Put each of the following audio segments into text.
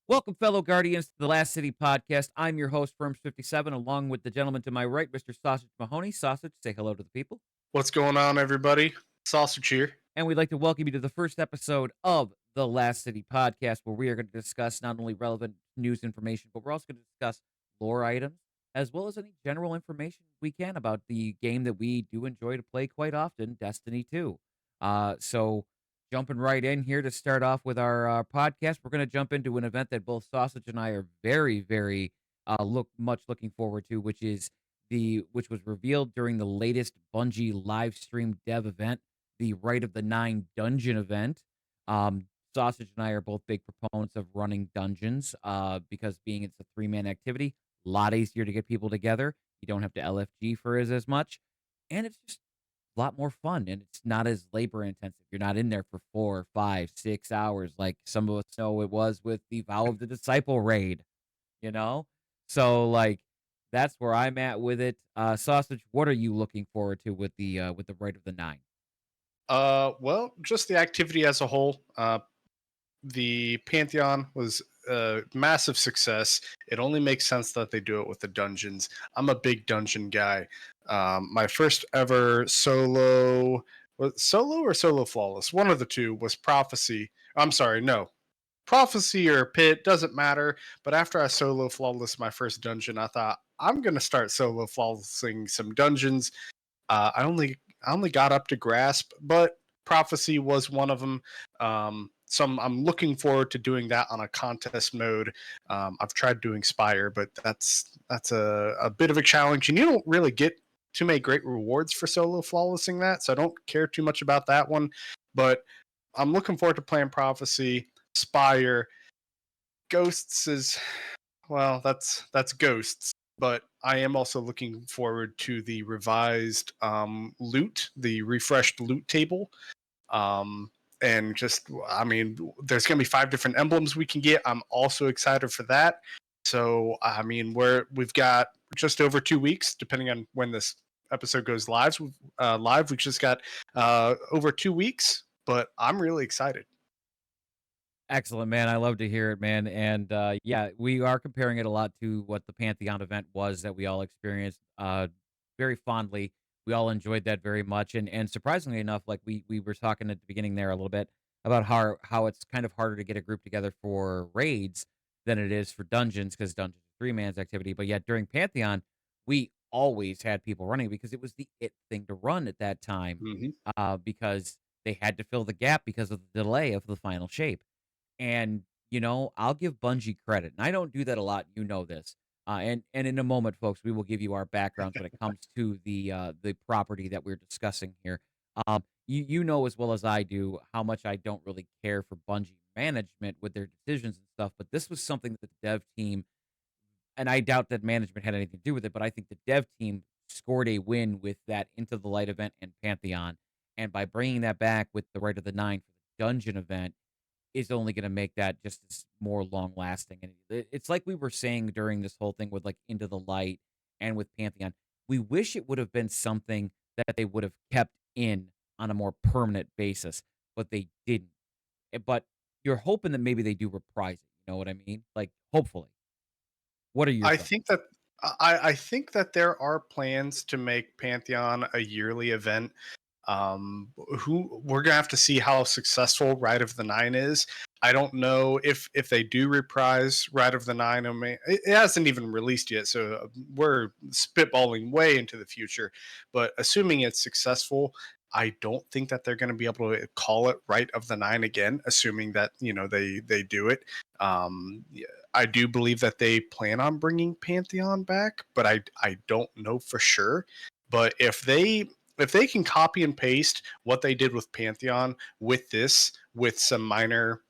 Welcome, fellow Guardians, to the Last City podcast. I'm your host, Firms57, along with the gentleman to my right, Mr. Sausage Mahoney. Sausage, say hello to the people. What's going on, everybody? Sausage here. And we'd like to welcome you to the first episode of the Last City podcast, where we are going to discuss not only relevant news information, but we're also going to discuss lore items, as well as any general information we can about the game that we do enjoy to play quite often, Destiny 2. So jumping right in here to start off with our podcast, we're going to jump into an event that both Sausage and I are very looking forward to, which was revealed during the latest Bungie live stream dev event, the Rite of the Nine dungeon event. Sausage and I are both big proponents of running dungeons because being it's a three-man activity, a lot easier to get people together. You don't have to LFG for as much, and it's just a lot more fun, and it's not as labor intensive. You're not in there for 4, 5, 6 hours like some of us know it was with the Vow of the Disciple raid, you know? So like that's where I'm at with it. Sausage, what are you looking forward to with the Rite of the Nine? Well, just the activity as a whole. The Pantheon was a massive success. It only makes sense that they do it with the dungeons. I'm a big dungeon guy. My first ever solo or solo flawless, one of the two, was Prophecy. I'm sorry, no. Prophecy or Pit, doesn't matter. But after I solo flawless my first dungeon, I thought I'm gonna start solo flawlessing some dungeons. I only got up to Grasp, but Prophecy was one of them. I'm looking forward to doing that on a contest mode. I've tried doing Spire, but that's a bit of a challenge, and you don't really get too many great rewards for solo flawlessing that, so I don't care too much about that one. But I'm looking forward to playing Prophecy, Spire. Ghosts is, well, that's Ghosts, but I am also looking forward to the revised loot, the refreshed loot table. Um, and just, I mean, there's going to be 5 different emblems we can get. I'm also excited for that. So, I mean, we've got just over 2 weeks, depending on when this episode goes live. We just got over 2 weeks, but I'm really excited. Excellent, man. I love to hear it, man. And yeah, we are comparing it a lot to what the Pantheon event was that we all experienced very fondly. We all enjoyed that very much. And surprisingly enough, like we were talking at the beginning there a little bit about how it's kind of harder to get a group together for raids than it is for dungeons, because dungeons are three-man's activity. But yet during Pantheon, we always had people running because it was the it thing to run at that time, Hmm. because they had to fill the gap because of the delay of the final shape. And, I'll give Bungie credit, and I don't do that a lot, you know this. And in a moment, folks, we will give you our backgrounds when it comes to the property that we're discussing here. You know as well as I do how much I don't really care for Bungie management with their decisions and stuff, but this was something that the dev team, and I doubt that management had anything to do with it, but I think the dev team scored a win with that Into the Light event and Pantheon, and by bringing that back with the Right of the Nine for the dungeon event is only going to make that just more long lasting. And it's like we were saying during this whole thing with like Into the Light and with Pantheon. We wish it would have been something that they would have kept in on a more permanent basis, but they didn't. But you're hoping that maybe they do reprise it. You know what I mean? Like, hopefully. What are your I thoughts? think that I think that there are plans to make Pantheon a yearly event. Who we're gonna have to see how successful Rite of the Nine is. I don't know if they do reprise Rite of the Nine. I mean, it hasn't even released yet, so we're spitballing way into the future. But assuming it's successful, I don't think that they're going to be able to call it Rite of the Nine again. Assuming that they do it. Yeah, I do believe that they plan on bringing Pantheon back, but I don't know for sure. But if they can copy and paste what they did with Pantheon with this, with some minor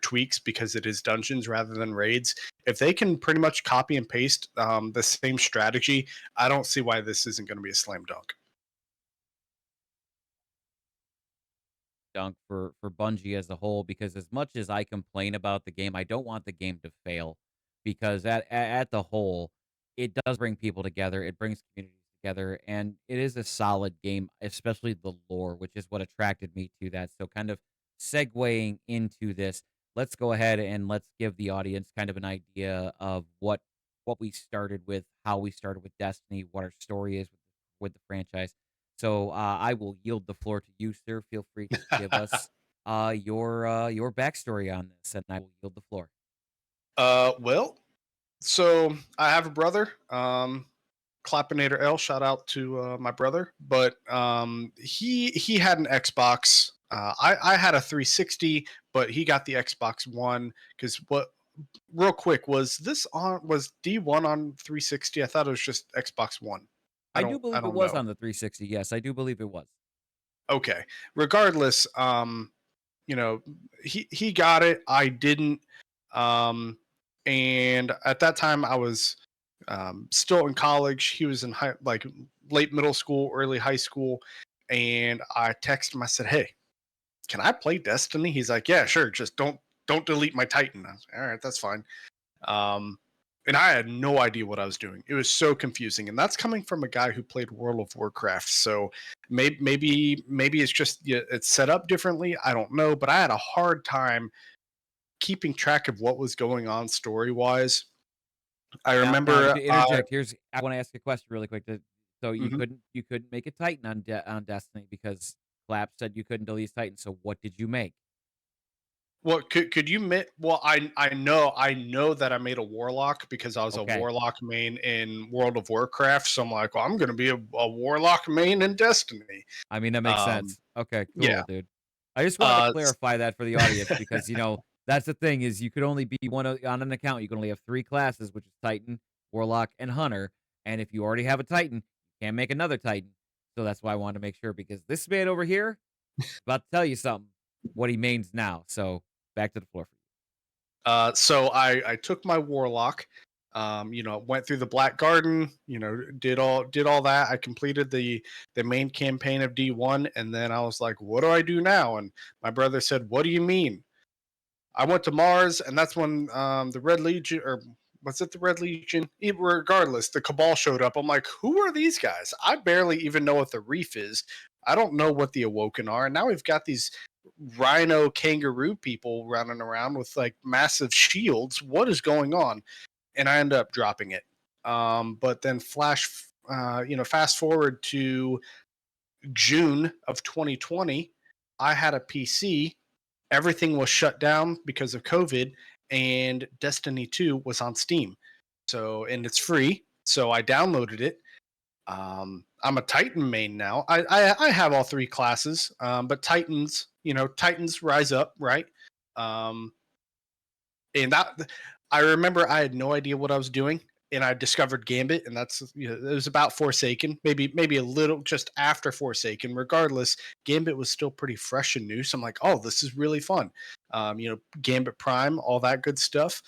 tweaks because it is dungeons rather than raids, if they can pretty much copy and paste the same strategy, I don't see why this isn't going to be a slam dunk. Dunk for Bungie as a whole, because as much as I complain about the game, I don't want the game to fail, because at the whole, it does bring people together. It brings communities together, and it is a solid game, especially the lore, which is what attracted me to that. So kind of segueing into this, let's go ahead and let's give the audience kind of an idea of what we started with, how we started with Destiny, what our story is with the franchise. So I will yield the floor to you, sir. Feel free to give us your backstory on this, and I will yield the floor. Well, so I have a brother. Clapinator L. Shout out to my brother, but he had an Xbox. I had a 360, but he got the Xbox One because what? Real quick, was D1 on 360? I thought it was just Xbox One. I do I believe it don't was know. on the 360. Yes, I do believe it was. Okay. Regardless, you know, he got it. I didn't. Um, and at that time, I was still in college. He was in like late middle school, early high school, and I texted him. I said, "Hey, can I play Destiny?" He's like, "Yeah, sure. Just don't delete my Titan." I was like, "All right, that's fine." Um, and I had no idea what I was doing. It was so confusing, and that's coming from a guy who played World of Warcraft. So maybe it's just yeah, it's set up differently. I don't know, but I had a hard time keeping track of what was going on story wise. I Now remember to I interject, here's I want to ask a question really quick. So mhm. you couldn't make a Titan on on Destiny because Clap said you couldn't delete Titan. So what did you make? Well, could you well I know that I made a warlock because I was a Okay. warlock main in World of Warcraft. So I'm like, well, I'm gonna be a warlock main in Destiny. I mean, that makes Um, sense. Okay, yeah. cool, dude. I just wanted to Uh, clarify that for the audience because, that's the thing is you could only be on an account. You can only have three classes, which is Titan, Warlock, and Hunter. And if you already have a Titan, you can't make another Titan. So that's why I wanted to make sure because this man over here is about to tell you something, what he mains now. So back to the floor for you. so I took my warlock, went through the Black Garden, did all that. I completed the main campaign of D1, and then I was like, what do I do now? And my brother said, what do you mean? I went to Mars, and that's when the Red Legion, or was it the Red Legion? Regardless, the Cabal showed up. I'm like, who are these guys? I barely even know what the Reef is. I don't know what the Awoken are. And now we've got these rhino kangaroo people running around with like massive shields. What is going on? And I end up dropping it. But then fast forward to June of 2020, I had a PC. Everything was shut down because of COVID, and Destiny 2 was on Steam. So, and it's free. So I downloaded it. I'm a Titan main now. I have all three classes, but Titans rise up, right? Um, and that I remember I had no idea what I was doing, and I discovered Gambit, and it was about Forsaken, maybe a little just after Forsaken. Regardless, Gambit was still pretty fresh and new, so I'm like, oh, this is really fun. Gambit Prime, all that good stuff.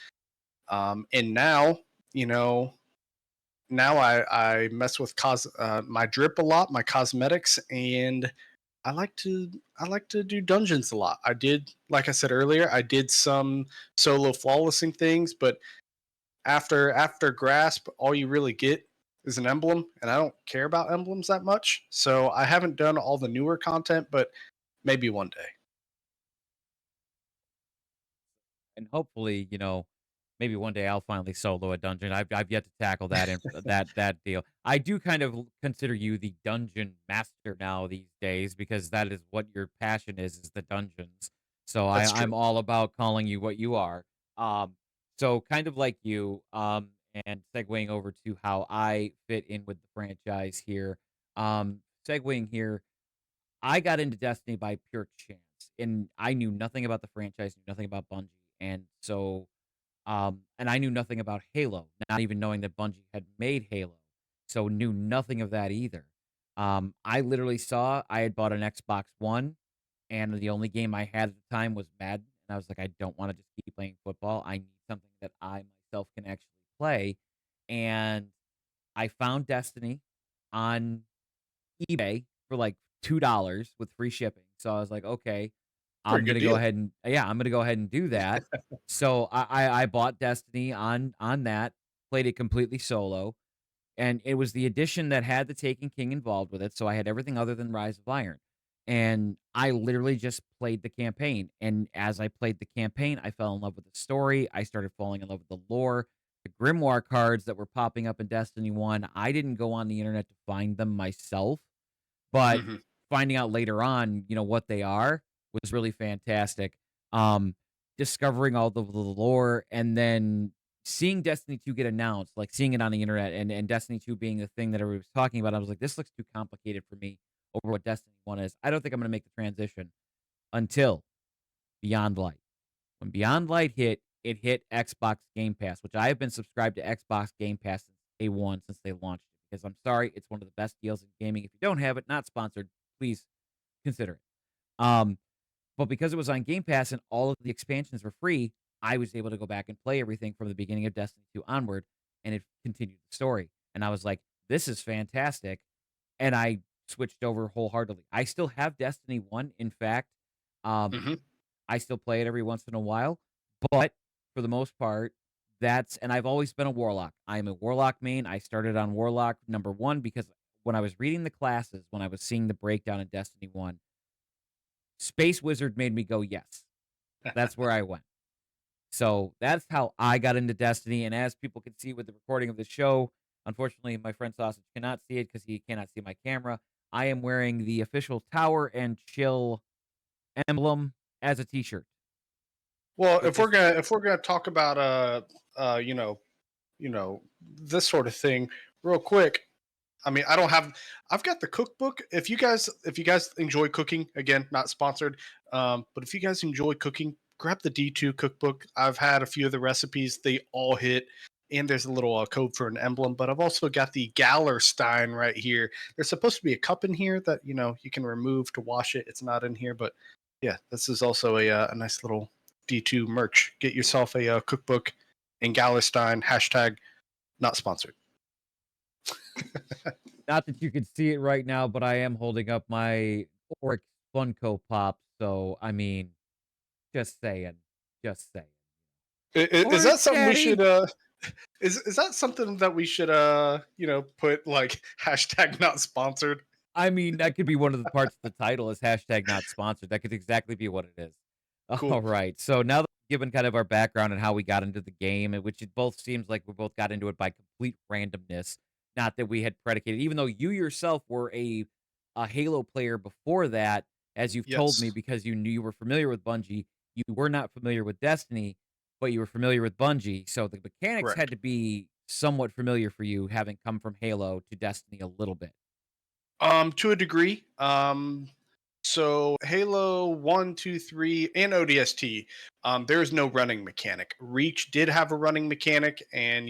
And now, you know, now I mess with my drip a lot, my cosmetics, and I like to I like to do dungeons a lot. I did, like I said earlier, I did some solo flawlessing things, but after grasp, all you really get is an emblem, and I don't care about emblems that much. So I haven't done all the newer content, but maybe one day. And hopefully, maybe one day I'll finally solo a dungeon. I've yet to tackle that and that deal. I do kind of consider you the dungeon master now these days because that is what your passion is the dungeons. So That's true. I'm all about calling you what you are. Um, so kind of like you, and segueing over to how I fit in with the franchise here. Segueing here, I got into Destiny by pure chance, and I knew nothing about the franchise, knew nothing about Bungie, and so and I knew nothing about Halo, not even knowing that Bungie had made Halo. So knew nothing of that either. I literally saw I had bought an Xbox One, and the only game I had at the time was Madden. And I was like, I don't want to just keep playing football. I need something that I myself can actually play. And I found Destiny on eBay for like $2 with free shipping. So I was like, okay, Pretty good deal. I'm gonna go ahead and do that. So I bought Destiny on that, played it completely solo, and it was the edition that had the Taken King involved with it. So I had everything other than Rise of Iron. and I literally just played the campaign, and as I played the campaign, I fell in love with the story, I started falling in love with the lore, the grimoire cards that were popping up in Destiny 1, I didn't go on the internet to find them myself, but Mhm. finding out later on, what they are was really fantastic. Um, Discovering all the lore and then seeing Destiny 2 get announced, like seeing it on the internet and Destiny 2 being the thing that everybody was talking about, I was like, this looks too complicated for me over what Destiny 1 is. I don't think I'm gonna make the transition until Beyond Light. When Beyond Light hit, it hit Xbox Game Pass, which I have been subscribed to Xbox Game Pass since day one, since they launched it. Because I'm sorry, it's one of the best deals in gaming. If you don't have it, not sponsored, please consider it. Um, but because it was on Game Pass and all of the expansions were free, I was able to go back and play everything from the beginning of Destiny 2 onward, and it continued the story. And I was like, this is fantastic. And I switched over wholeheartedly. I still have Destiny 1. In fact, um, Mhm. I still play it every once in a while, but for the most part, and I've always been a warlock. I'm a warlock main. I started on warlock number 1 because when I was reading the classes, when I was seeing the breakdown in Destiny 1, Space Wizard made me go, yes. That's where I went. So that's how I got into Destiny. And as people can see with the recording of the show, unfortunately, my friend Sausage cannot see it because he cannot see my camera. I am wearing the official Tower and Chill emblem as a t-shirt, Well, which is if we're gonna talk about uh you know you know this sort of thing real quick, I mean, I've got the cookbook. If you guys enjoy cooking, again, not sponsored, but if you guys enjoy cooking, grab the D2 cookbook. I've had a few of the recipes; they all hit. And there's a little code for an emblem. But I've also got the Gallerstein right here. There's supposed to be a cup in here that you can remove to wash it. It's not in here, but yeah, this is also a nice little D2 merch. Get yourself a cookbook and Gallerstein hashtag not sponsored. not that you can see it right now, but I am holding up my Oryx Funko Pop. So I mean, just saying, just saying. Is that Orange something we should Daddy. is that something that we should put like hashtag not sponsored? I mean, that could be one of the parts of the title is hashtag not sponsored. That could exactly be what it is. All Cool. right. So now that we've given kind of our background and how we got into the game, which it both seems like we both got into it by complete randomness, not that we had predicated, even though you yourself were a Halo player before that, as you've told me, Yes. because you knew you were familiar with Bungie, you were not familiar with Destiny, but you were familiar with Bungie. So the mechanics had Correct. to be somewhat familiar for you, having come from Halo to Destiny a little bit. To a degree. So Halo 1, 2, 3, and ODST, there's no running mechanic. Reach did have a running mechanic, and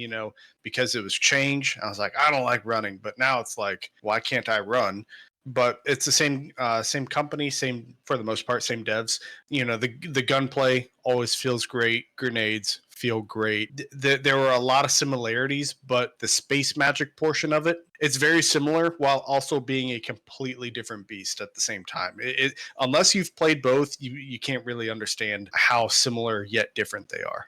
because it was change, I was like, I don't like running, but now it's like, why can't I run? But it's the same company, same for the most part, same devs. The gunplay always feels great. Grenades feel great. There were a lot of similarities, but the space magic portion of it, it's very similar while also being a completely different beast at the same time. Unless you've played both, you can't really understand how similar yet different they are.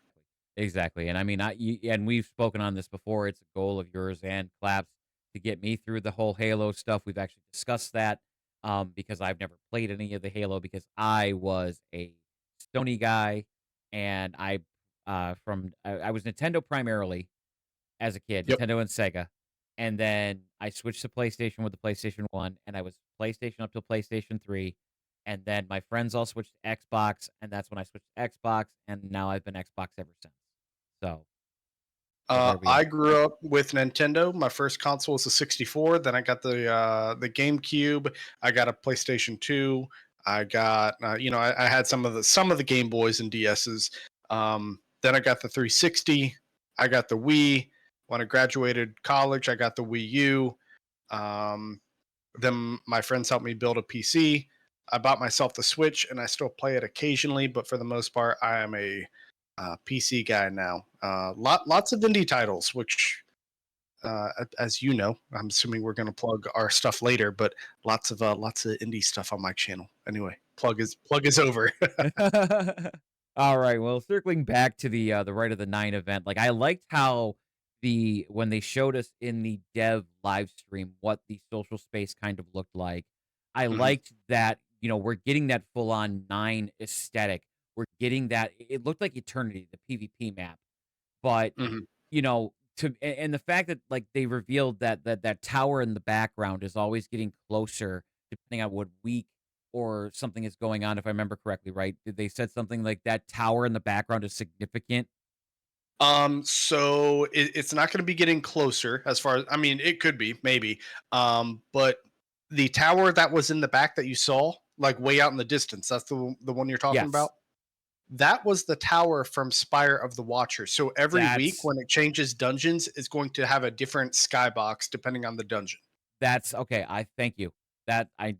Exactly, and I mean, and we've spoken on this before. It's a goal of yours and Claps to get me through the whole Halo stuff. We've actually discussed that because I've never played any of the Halo because I was a Sony guy, and I was Nintendo primarily as a kid, Yep. Nintendo and Sega, and then I switched to PlayStation with the PlayStation 1, and I was PlayStation up to PlayStation 3, and then my friends all switched to Xbox, and that's when I switched to Xbox, and now I've been Xbox ever since. So, there we I are. grew up with Nintendo. My first console was a 64. Then I got the GameCube. I got a PlayStation 2. I got I had some of the Game Boys and DSs. Then I got the 360. I got the Wii. When I graduated college, I got the Wii U. Um, then my friends helped me build a PC. I bought myself the Switch, and I still play it occasionally, but for the most part, I am a PC guy now. Lots of indie titles, which, as you know, I'm assuming we're going to plug our stuff later, but lots of indie stuff on my channel. Anyway, plug is over. All right. Well, circling back to the Right of the Nine event, like I liked how when they showed us in the dev live stream what the social space kind of looked like. I Hmm. liked that We're getting that full on 9 aesthetic. We're getting that. It looked like Eternity, the PvP map, but Mhm. and the fact that like they revealed that tower in the background is always getting closer depending on what week or something is going on. If I remember correctly, right? Did they said something like that tower in the background is significant? So it's not going to be getting closer as far as I mean, it could be maybe. But the tower that was in the back that you saw, like way out in the distance, that's the one you're talking Yes, about. That was the tower from Spire of the Watcher. So every week that's when it changes dungeons, it's going to have a different skybox depending on the dungeon. That's okay, I thank you. That I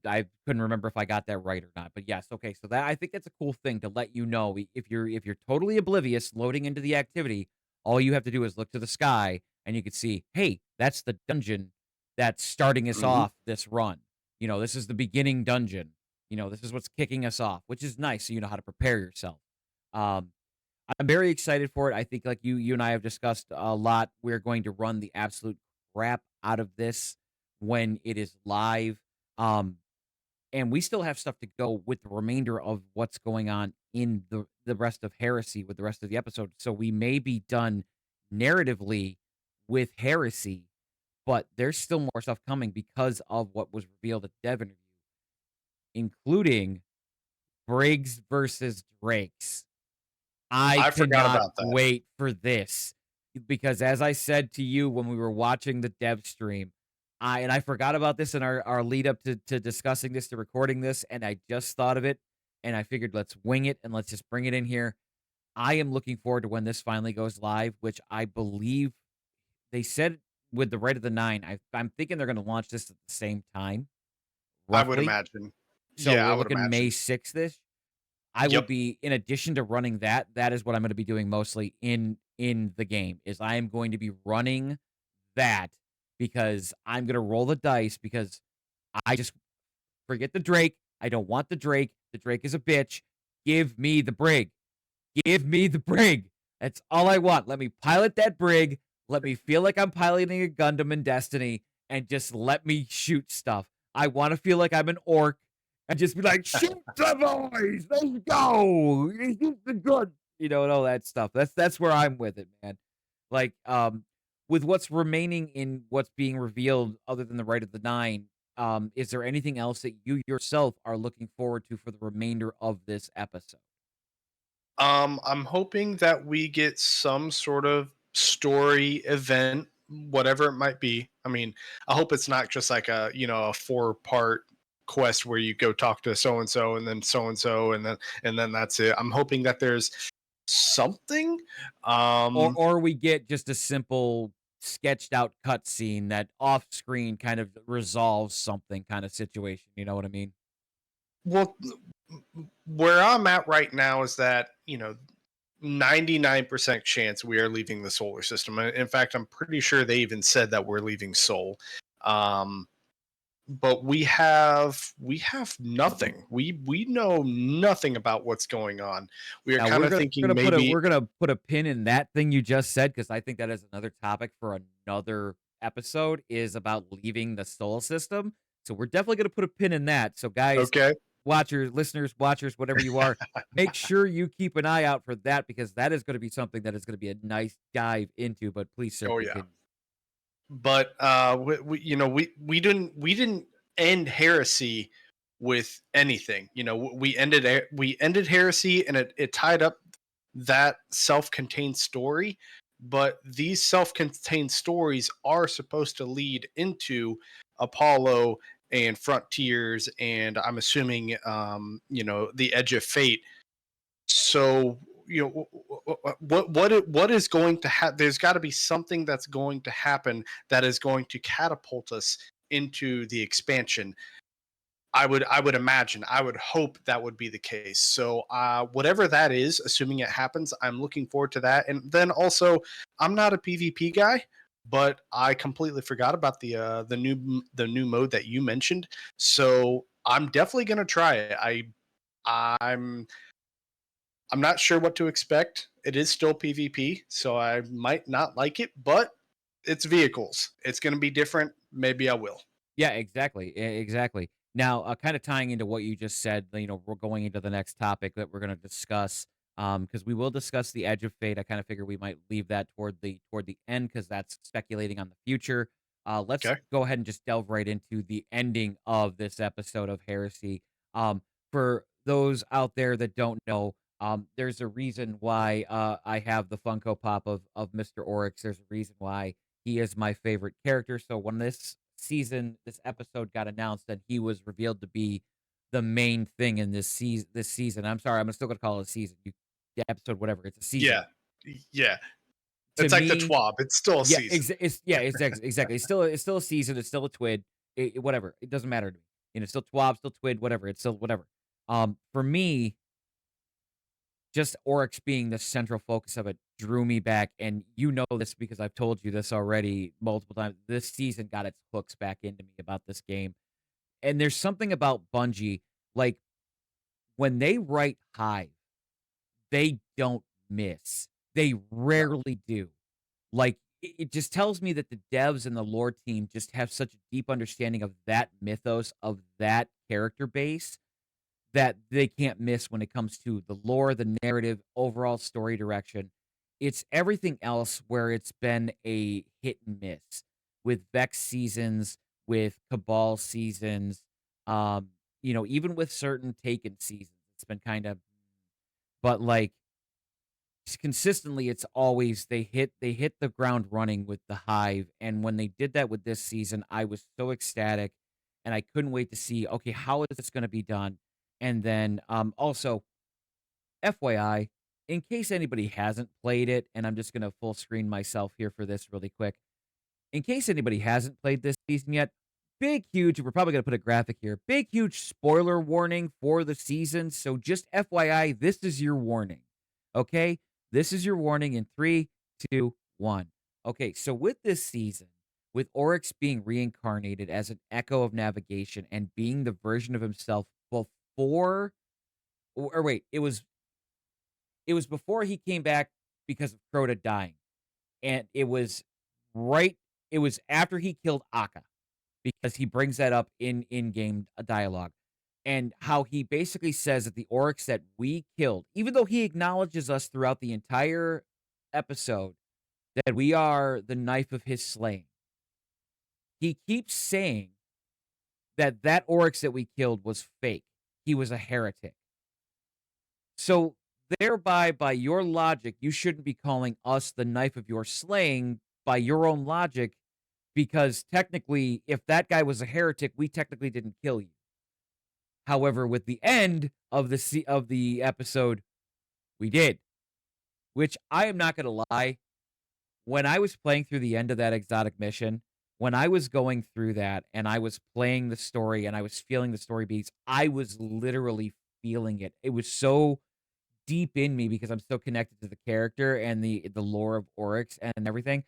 couldn't remember if I got that right or not, but yes, okay, so that I think that's a cool thing to let you know if you're totally oblivious loading into the activity, all you have to do is look to the sky and you can see, "Hey, that's the dungeon that's starting us Mhm. off this run." This is the beginning dungeon. This is what's kicking us off, which is nice so you know how to prepare yourself. Um, I'm very excited for it. I think like you and I have discussed a lot, we're going to run the absolute crap out of this when it is live. Um, and we still have stuff to go with the remainder of what's going on in the rest of Heresy with the rest of the episode. So we may be done narratively with Heresy, but there's still more stuff coming because of what was revealed at Dev interview, including Briggs versus Drakes. I I forgot cannot about that. wait for this because as I said to you when we were watching the dev stream, I forgot about this in our lead up to discussing this, to recording this, and I just thought of it and I figured let's wing it and let's just bring it in here. I am looking forward to when this finally goes live, which I believe they said with the Rite of the Nine. I'm thinking they're going to launch this at the same time, I would roughly. imagine. So Yeah, we're I would looking May imagine. 6th ish. I will Yep. be in addition to running that, that is what I'm gonna be doing mostly in the game, is I am going to be running that because I'm gonna roll the dice because I just forget the Drake. I don't want the Drake. The Drake is a bitch. Give me the brig. Give me the brig. That's all I want. Let me pilot that brig. Let me feel like I'm piloting a Gundam in Destiny and just let me shoot stuff. I want to feel like I'm an orc and just be like, shoot the boys. Let's go. Shoot the gun. And all that stuff. That's where I'm with it, man. Like, with what's remaining in what's being revealed other than the Rite of the Nine, is there anything else that you yourself are looking forward to for the remainder of this episode? I'm hoping that we get some sort of story event, whatever it might be. I mean, I hope it's not just like a 4-part quest where you go talk to so and so and then so and so and then that's it. I'm hoping that there's something. Or Um, or we get just a simple sketched out cutscene that off screen kind of resolves something kind of situation, you know what I mean? well, where I'm at right now is that 99% chance we are leaving the solar system. In fact, I'm pretty sure they even said that we're leaving Sol. Um, but we have nothing. We know nothing about what's going on. We are Now kind we're of gonna thinking maybe we're gonna put a pin in that thing you just said because I think that is another topic for another episode is about leaving the solar system. So we're definitely gonna put a pin in that. So guys, okay. watchers, listeners, watchers, whatever you are, make sure you keep an eye out for that because that is gonna be something that is gonna be a nice dive into. But please, sir, Oh yeah. continue. But we didn't end heresy with anything. We ended heresy, and it tied up that self-contained story. But these self-contained stories are supposed to lead into Apollo and Frontiers, and I'm assuming the Edge of Fate. So what is going to happen? There's got to be something that's going to happen that is going to catapult us into the expansion. I would imagine, I would hope that would be the case. So whatever that is, assuming it happens, I'm looking forward to that. And then also, I'm not a PvP guy, but I completely forgot about the new mode that you mentioned. So I'm definitely gonna try it. I'm I'm not sure what to expect. It is still PvP, so I might not like it, but it's vehicles. It's going to be different. Maybe I will. Yeah, exactly. Exactly. Now, kind of tying into what you just said, we're going into the next topic that we're going to discuss, because we will discuss the Edge of Fate. I kind of figure we might leave that toward the end because that's speculating on the future. Let's Okay. go ahead and just delve right into the ending of this episode of Heresy. For those out there that don't know, there's a reason why I have the Funko Pop of Mr. Oryx. There's a reason why he is my favorite character. So when this episode got announced and he was revealed to be the main thing in this season. I'm sorry, I'm still gonna call it a season. The episode, whatever, it's a season. Yeah. Yeah. To It's like the me, TWAB. It's still a yeah, season. exactly. It's still a season. It's still a twid. Whatever. It doesn't matter to me. It's still twab, still twid, whatever. It's still whatever. For me, just Oryx being the central focus of it drew me back. And you know this because I've told you this already multiple times. This season got its hooks back into me about this game. And there's something about Bungie, like when they write Hive, they don't miss. They No. rarely do. Like it just tells me that the devs and the lore team just have such a deep understanding of that mythos, of that character base, that they can't miss when it comes to the lore, the narrative, overall story direction. It's everything else where it's been a hit and miss with Vex seasons, with Cabal seasons, even with certain Taken seasons. It's been kind of, but like consistently, it's always they hit the ground running with the Hive. And when they did that with this season, I was so ecstatic, and I couldn't wait to see, okay, how is this going to be done? And then also FYI, in case anybody hasn't played it, and I'm just gonna full screen myself here for this really quick. In case anybody hasn't played this season yet, big, huge, we're probably gonna put a graphic here. Big, huge spoiler warning for the season. So just FYI, this is your warning. Okay? This is your warning in three, two, one. Okay, so with this season, with Oryx being reincarnated as an echo of navigation and being the version of himself before, or wait, it was before he came back because of Crota dying, and right it was after he killed Akka, because he brings that up in-game dialogue, and how he basically says that the Oryx that we killed, even though he acknowledges us throughout the entire episode that we are the knife of his slaying, he keeps saying that that Oryx that we killed was fake. He was a heretic. So thereby, by your logic, you shouldn't be calling us the knife of your slaying by your own logic, because technically, if that guy was a heretic, we technically didn't kill you. However, with the end of the episode, we did. Which I am not gonna lie, when I was playing through the end of that exotic mission, when I was going through that and I was playing the story and I was feeling the story beats, I was literally feeling it. It was so deep in me because I'm so connected to the character and the lore of Oryx and everything.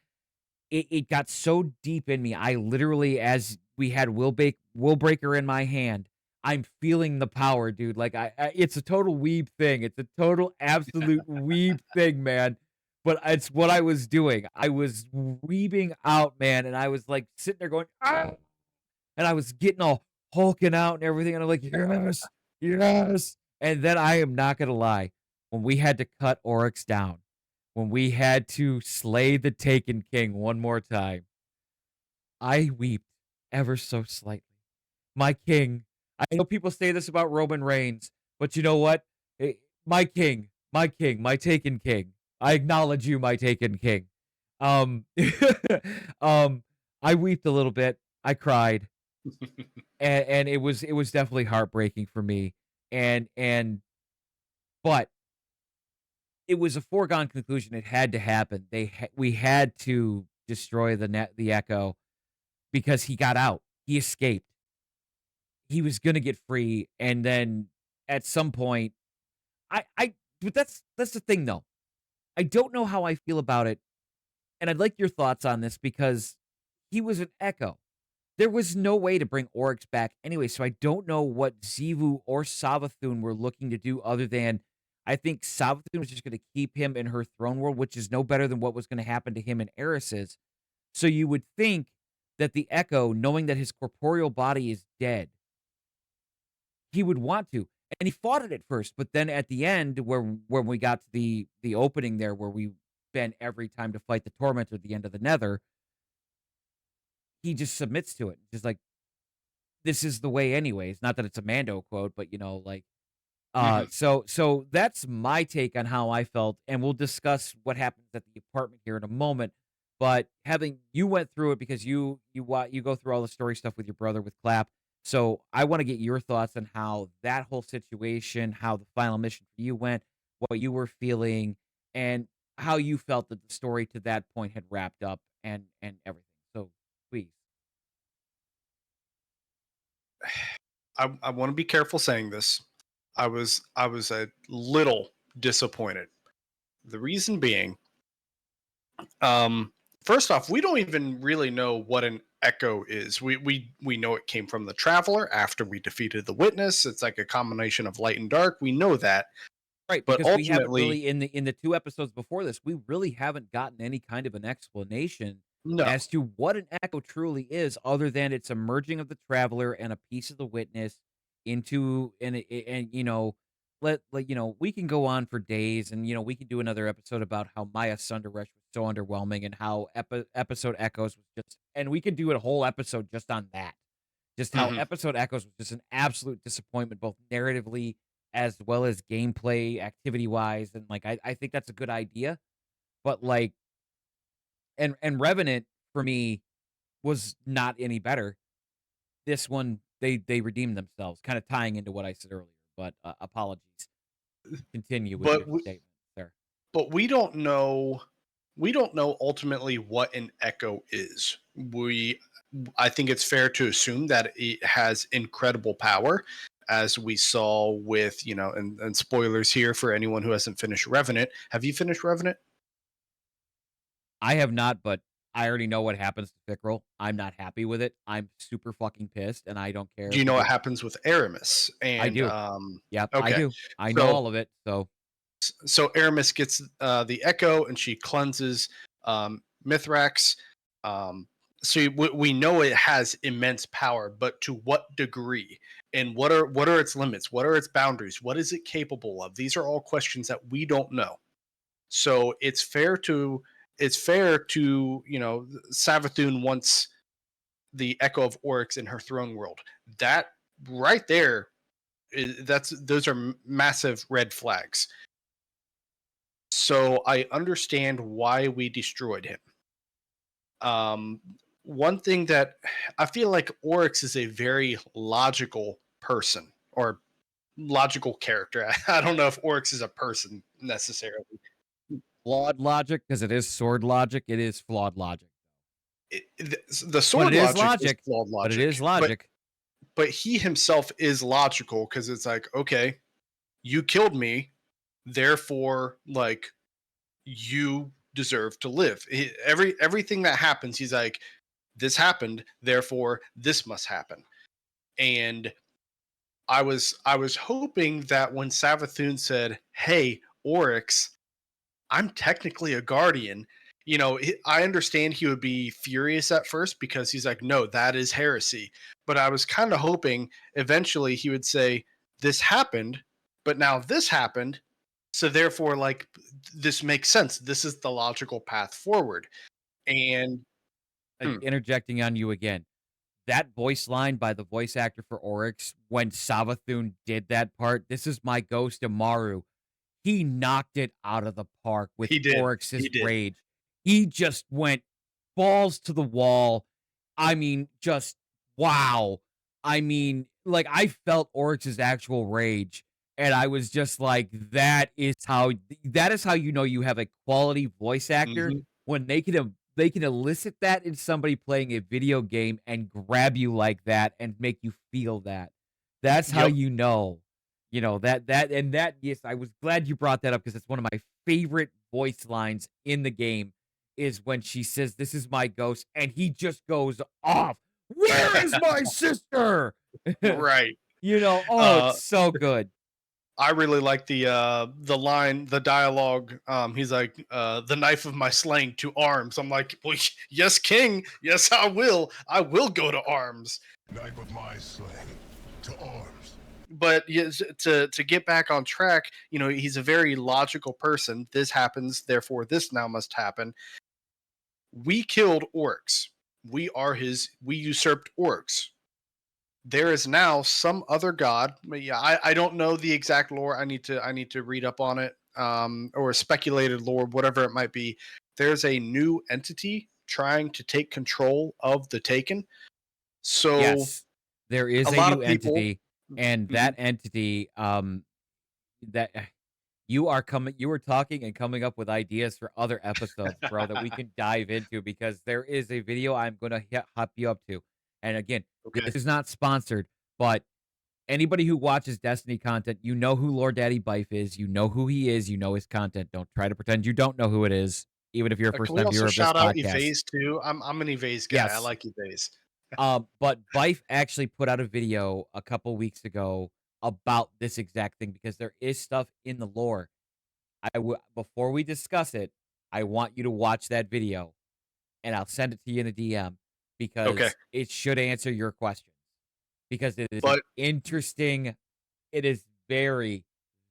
It got so deep in me. I literally, as we had Will Breaker in my hand, I'm feeling the power, dude. Like it's a total weeb thing. It's a total absolute weeb thing, man. But it's what I was doing. I was weebing out, man, and I was like sitting there going, ah! And I was getting all hulking out and everything, and I'm like, yes, yes. And then I am not gonna lie, when we had to cut Oryx down, when we had to slay the Taken King one more time, I wept ever so slightly. My king. I know people say this about Roman Reigns, but you know what? My king, my king, my Taken King. I acknowledge you, my Taken King. Um, um, I wept a little bit. I cried, and it was definitely heartbreaking for me. And but it was a foregone conclusion. It had to happen. We had to destroy the Echo because he got out. He escaped. He was gonna get free, and then at some point, I but that's the thing though. I don't know how I feel about it, and I'd like your thoughts on this because he was an Echo. There was no way to bring Oryx back anyway, so I don't know what Xivu or Savathun were looking to do other than I think Savathun was just going to keep him in her throne world, which is no better than what was going to happen to him in Eris's. So you would think that the Echo, knowing that his corporeal body is dead, he would want to, and he fought it at first, but then at the end, where when we got to the opening there, where we spent every time to fight the Tormentor at the end of the Nether, he just submits to it. Just like, "This is the way anyways." Not that it's a Mando quote, but, like, Hmm. so that's my take on how I felt, and we'll discuss what happens at the apartment here in a moment. But having you went through it because you go through all the story stuff with your brother with Clap. So I want to get your thoughts on how that whole situation, how the final mission for you went, what you were feeling, and how you felt that the story to that point had wrapped up and everything. So please. I want to be careful saying this. I was a little disappointed. The reason being, um, first off, we don't even really know what an echo is. We know it came from the Traveler after we defeated the Witness. It's like a combination of light and dark. We know that, Right, but because we haven't ultimately, really in the 2 episodes before this, we really haven't gotten any kind of an explanation no. as to what an echo truly is, other than it's a merging of the Traveler and a piece of the Witness into and, we can go on for days and, we can do another episode about how Maya Sundaresh was so underwhelming and how episode Echoes was just and we could do a whole episode just on that. Just how Hmm. episode Echoes was just an absolute disappointment, both narratively as well as gameplay, activity wise, and like I think that's a good idea. But like and Revenant for me was not any better. This one they redeemed themselves, kind of tying into what I said earlier. But apologies. Continue with But your statement, sir. but we don't know ultimately what an echo is. I think it's fair to assume that it has incredible power, as we saw with, and spoilers here for anyone who hasn't finished Revenant. Have you finished Revenant? I have not, but I already know what happens to Pickrell. I'm not happy with it. I'm super fucking pissed, and I don't care Do you know what because happens with Aramis? I And do. Yep, I okay, do. I know so all of it. So Aramis gets the echo, and she cleanses Mithrax. So we know it has immense power, but to what degree? And what are its limits? What are its boundaries? What is it capable of? These are all questions that we don't know. So it's fair to Savathun wants the echo of Oryx in her throne world. That right there, those are massive red flags. So I understand why we destroyed him. Um, One thing that I feel like Oryx is a very logical person or logical character. I don't know if Oryx is a person necessarily. flawed logic, because it is sword logic. It is flawed logic, The but sword it is logic is logic. flawed But it is logic, but logic. he himself is logical because it's like, okay, you killed me, therefore, like, you deserve to live. Everything that happens, he's like, this happened, therefore this must happen. And I was hoping that when Savathun said, "Hey, Oryx, I'm technically a guardian," I understand he would be furious at first because he's like, "No, that is heresy." But I was kind of hoping eventually he would say, "This happened, but now this happened, so therefore, like, this makes sense. This is the logical path forward." And hmm, Interjecting on you again. That voice line by the voice actor for Oryx when Savathun did that part, "This is my ghost Amaru." He knocked it out of the park with he did, he Oryx's did. rage. He just went balls to the wall. I mean, just wow. I mean, like I felt Oryx's actual rage, and I was just like, that is how you know you have a quality voice actor Hmm. when they can elicit that in somebody playing a video game and grab you like that and make you feel that. That's how Yep. you know. Yes, I was glad you brought that up because it's one of my favorite voice lines in the game is when she says, "This is my ghost," and he just goes off. "Where is my sister?" Right. Oh, it's Uh, so good. I really like the line, the dialogue. He's like, "The knife of my slaying to arms." I'm like, "Well, yes, King. Yes, I will. I will go to arms." Knife of my slaying to arms. but yes, to get back on track, he's a very logical person. This happens, therefore this now must happen. We killed orcs. We usurped orcs. There is now some other god. Yeah, I don't know the exact lore. I need to read up on it, or speculated lore, whatever it might be. There's a new entity trying to take control of the Taken. So Yes, there a is a lot new of people. entity, and that Mhm. entity, that you were talking and coming up with ideas for other episodes, bro, that we can dive into because there is a video I'm gonna hop you up to. And again, Okay. this is not sponsored, but anybody who watches Destiny content, you know who Lord Daddy Bife is, you know who he is, you know his content. Don't try to pretend you don't know who it is, even if you're a Can first we time also viewer of this shout out podcast. Evase too? I'm an Evase guy. I Yes. like Evase. But Bife actually put out a video a couple weeks ago about this exact thing because there is stuff in the lore. Before we discuss it, I want you to watch that video and I'll send it to you in a DM Okay, because it should answer your questions. Because it is an but interesting, it is very,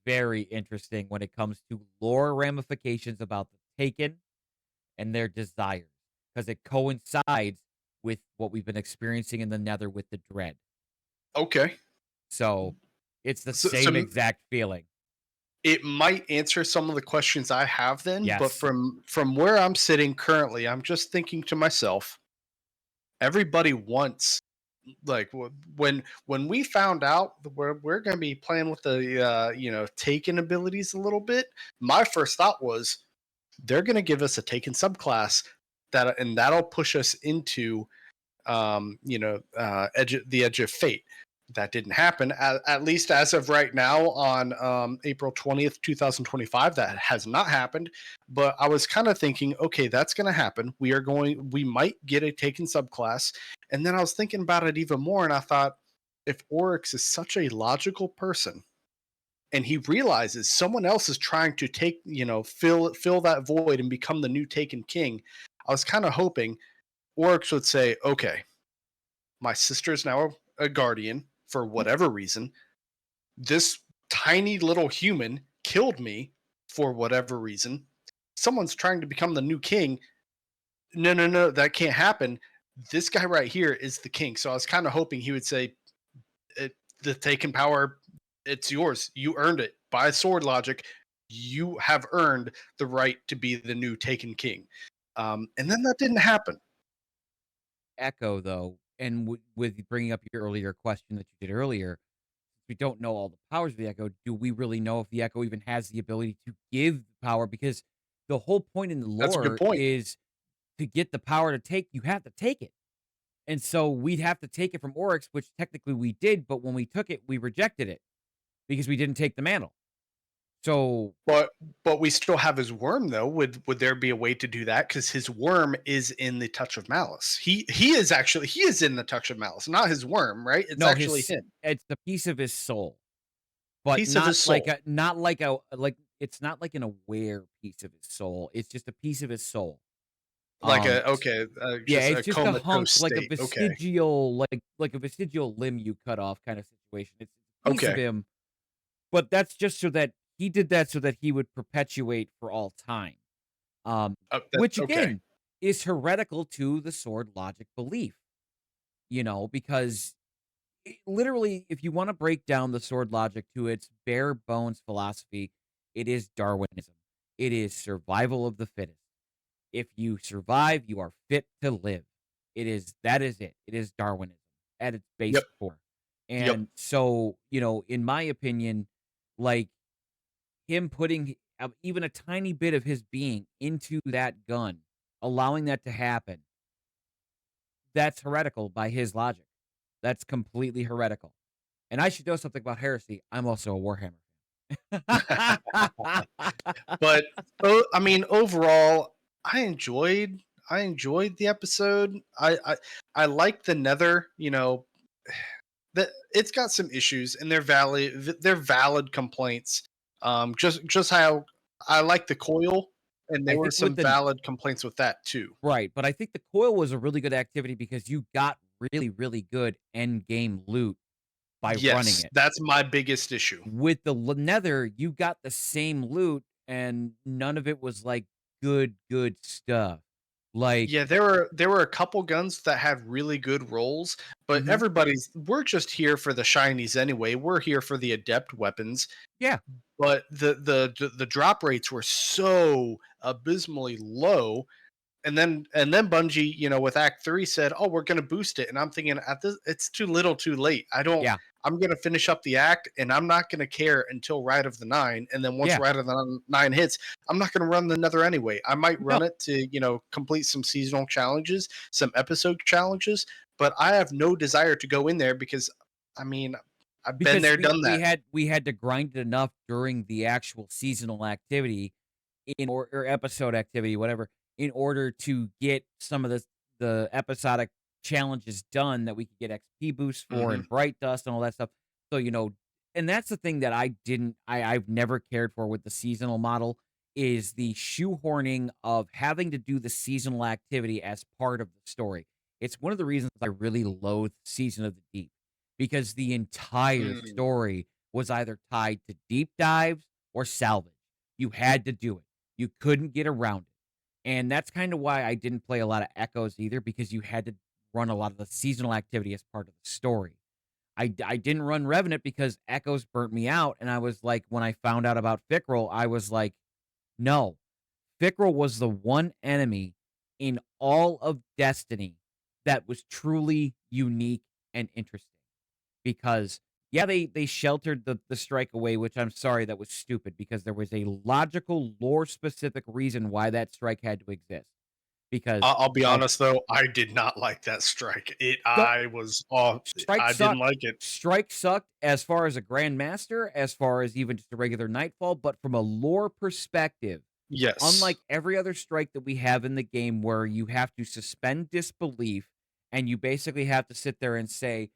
very interesting when it comes to lore ramifications about the Taken and their desires. Because it coincides with what we've been experiencing in the Nether with the Dread. okay. So it's the So same exact feeling. it might answer some of the questions I have then, but Yes. from where I'm sitting currently, I'm just thinking to myself, everybody wants, like, when we found out that we're going to be playing with the Taken abilities a little bit. My first thought was they're going to give us a Taken subclass that'll push us into the edge of fate. That didn't happen, at least as of right now on April 20th, 2025. That has not happened. But I was kind of thinking, okay, that's going to happen. We might get a Taken subclass. And then I was thinking about it even more, and I thought, if Oryx is such a logical person, and he realizes someone else is trying to fill that void and become the new Taken King, I was kind of hoping Oryx would say, okay, my sister is now a guardian for whatever reason. This tiny little human killed me for whatever reason. Someone's trying to become the new king. No, no, no, that can't happen. This guy right here is the king. So I was kind of hoping he would say, the taken power, it's yours. You earned it. By sword logic, you have earned the right to be the new taken king. And then that didn't happen. Echo, though, and with bringing up your earlier question that you did earlier, we don't know all the powers of the Echo. Do we really know if the Echo even has the ability to give power? Because the whole point in the That's a good lore point. is to get the power to take, you have to take it. And so we'd have to take it from Oryx, which technically we did, but when we took it, we rejected it because we didn't take the mantle. So But we still have his worm though. Would there be a way to do that? Because his worm is in the touch of malice. He is in the touch of malice, not his worm, right? It's no, actually his him. it's a piece of his soul, but Piece of his soul. not like a like it's not like an aware piece of his soul. It's just a piece of his soul. Like a S okay, Yeah, just a it's just a comatose hunk, like a state. Okay. vestigial like a vestigial limb you cut off kind of situation. It's a piece of Okay. him, but that's just so that he did that so that he would perpetuate for all time. Um, That which okay. again is heretical to the sword logic belief, because literally, if you want to break down the sword logic to its bare bones philosophy, it is Darwinism. It is survival of the fittest. If you survive, you are fit to live. That is it. It is Darwinism at its base Yep. core. Yep. And so, in my opinion, like him putting even a tiny bit of his being into that gun, allowing that to happen, that's heretical by his logic. That's completely heretical. And I should know something about heresy. I'm also a Warhammer fan. But I mean, overall, I enjoyed the episode. I like the Nether. That it's got some issues, and they're valid complaints. Just how I like the coil, and I there were think with some the valid complaints with that too. Right, but I think the coil was a really good activity because you got really, really good end game loot by running Yes, it. that's my biggest issue. With the Nether, you got the same loot, and none of it was like good stuff. Like, Yeah, there were a couple guns that had really good rolls, but mhm, we're just here for the shinies anyway. We're here for the adept weapons. yeah, But the drop rates were so abysmally low, and then Bungie, with Act 3 said, "Oh, we're going to boost it." And I'm thinking at this it's too little, too late. yeah, I'm going to finish up the act and I'm not going to care until Rite of the 9, and then once yeah. Rite of the 9 hits, I'm not going to run the Nether anyway. I might No, run it to, complete some seasonal challenges, some episode challenges, but I have no desire to go in there because I mean, I've been because there, we done we that. had we had to grind it enough during the actual seasonal activity or episode activity, whatever, in order to get some of the episodic challenges done that we could get XP boosts for Mhm. and bright dust and all that stuff. So, and that's the thing that I've never cared for with the seasonal model is the shoehorning of having to do the seasonal activity as part of the story. It's one of the reasons I really loathe Season of the Deep because the entire Mm. story was either tied to deep dives or salvage. You had to do it. You couldn't get around it. And that's kind of why I didn't play a lot of Echoes either, because you had to run a lot of the seasonal activity as part of the story. I didn't run Revenant because Echoes burnt me out. And I was like, when I found out about Fickrel, I was like, no, Fickrel was the one enemy in all of Destiny that was truly unique and interesting because yeah, they sheltered the strike away, which I'm sorry that was stupid because there was a logical lore specific reason why that strike had to exist. Because I'll be of honest though, I did not like that strike. the I was off. strike I didn't sucked. like it. Strike sucked as far as a grandmaster, as far as even just a regular nightfall, but from a lore perspective, Yes. unlike every other strike that we have in the game where you have to suspend disbelief and you basically have to sit there and say,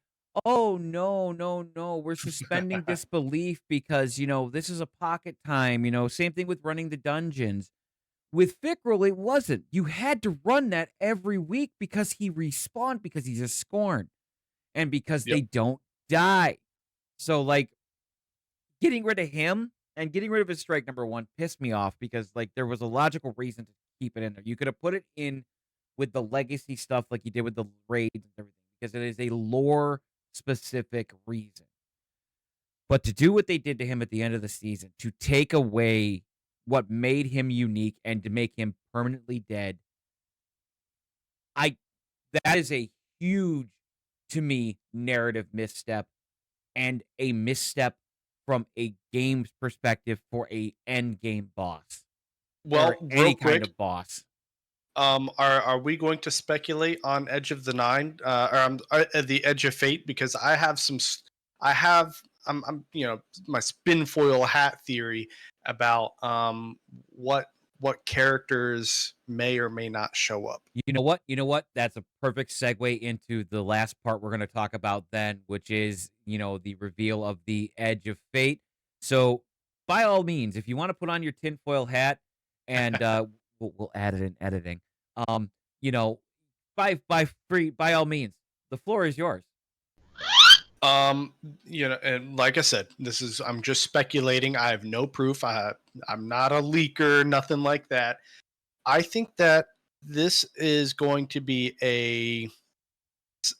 "Oh no, no, no, we're suspending disbelief because, this is a pocket time, same thing with running the dungeons." With Fickrel, it wasn't. You had to run that every week because he respawned because he's a scorn and because Yep. they don't die. So like getting rid of him and getting rid of his strike number one pissed me off because like there was a logical reason to keep it in there. You could have put it in with the legacy stuff like you did with the raids and everything because it is a lore specific reason. But to do what they did to him at the end of the season, to take away what made him unique and to make him permanently dead, I that is a huge to me narrative misstep and a misstep from a game's perspective for a end game boss or Well, real any kind quick, of boss. are we going to speculate on Edge of the Nine, or the Edge of Fate? Because I have I have, my spin foil hat theory about what characters may or may not show up. You know what? You know what? That's a perfect segue into the last part we're going to talk about then, which is, the reveal of the Edge of Fate. So, by all means, if you want to put on your tinfoil hat and we'll add it in editing, um, you know, by all means, the floor is yours. Um, and like I said, I'm just speculating. I have no proof. I'm not a leaker, nothing like that. I think that this is going to be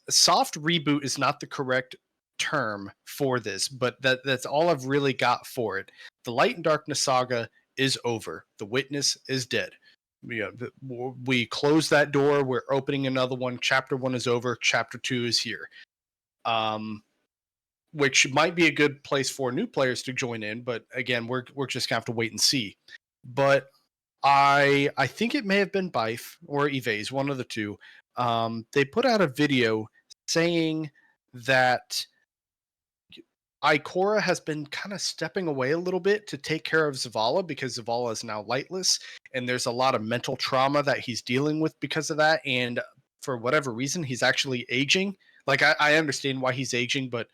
soft reboot is not the correct term for this, but that's all I've really got for it. The Light and Darkness saga is over. The Witness is dead. We close that door. We're opening another one. Chapter 1 is over. Chapter 2 is here. Which might be a good place for new players to join in, but again, we're just gonna have to wait and see. But I think it may have been Bife or Evase, one of the two. They put out a video saying that Ikora has been kind of stepping away a little bit to take care of Zavala because Zavala is now lightless, and there's a lot of mental trauma that he's dealing with because of that. And for whatever reason, he's actually aging. Like I understand why he's aging, but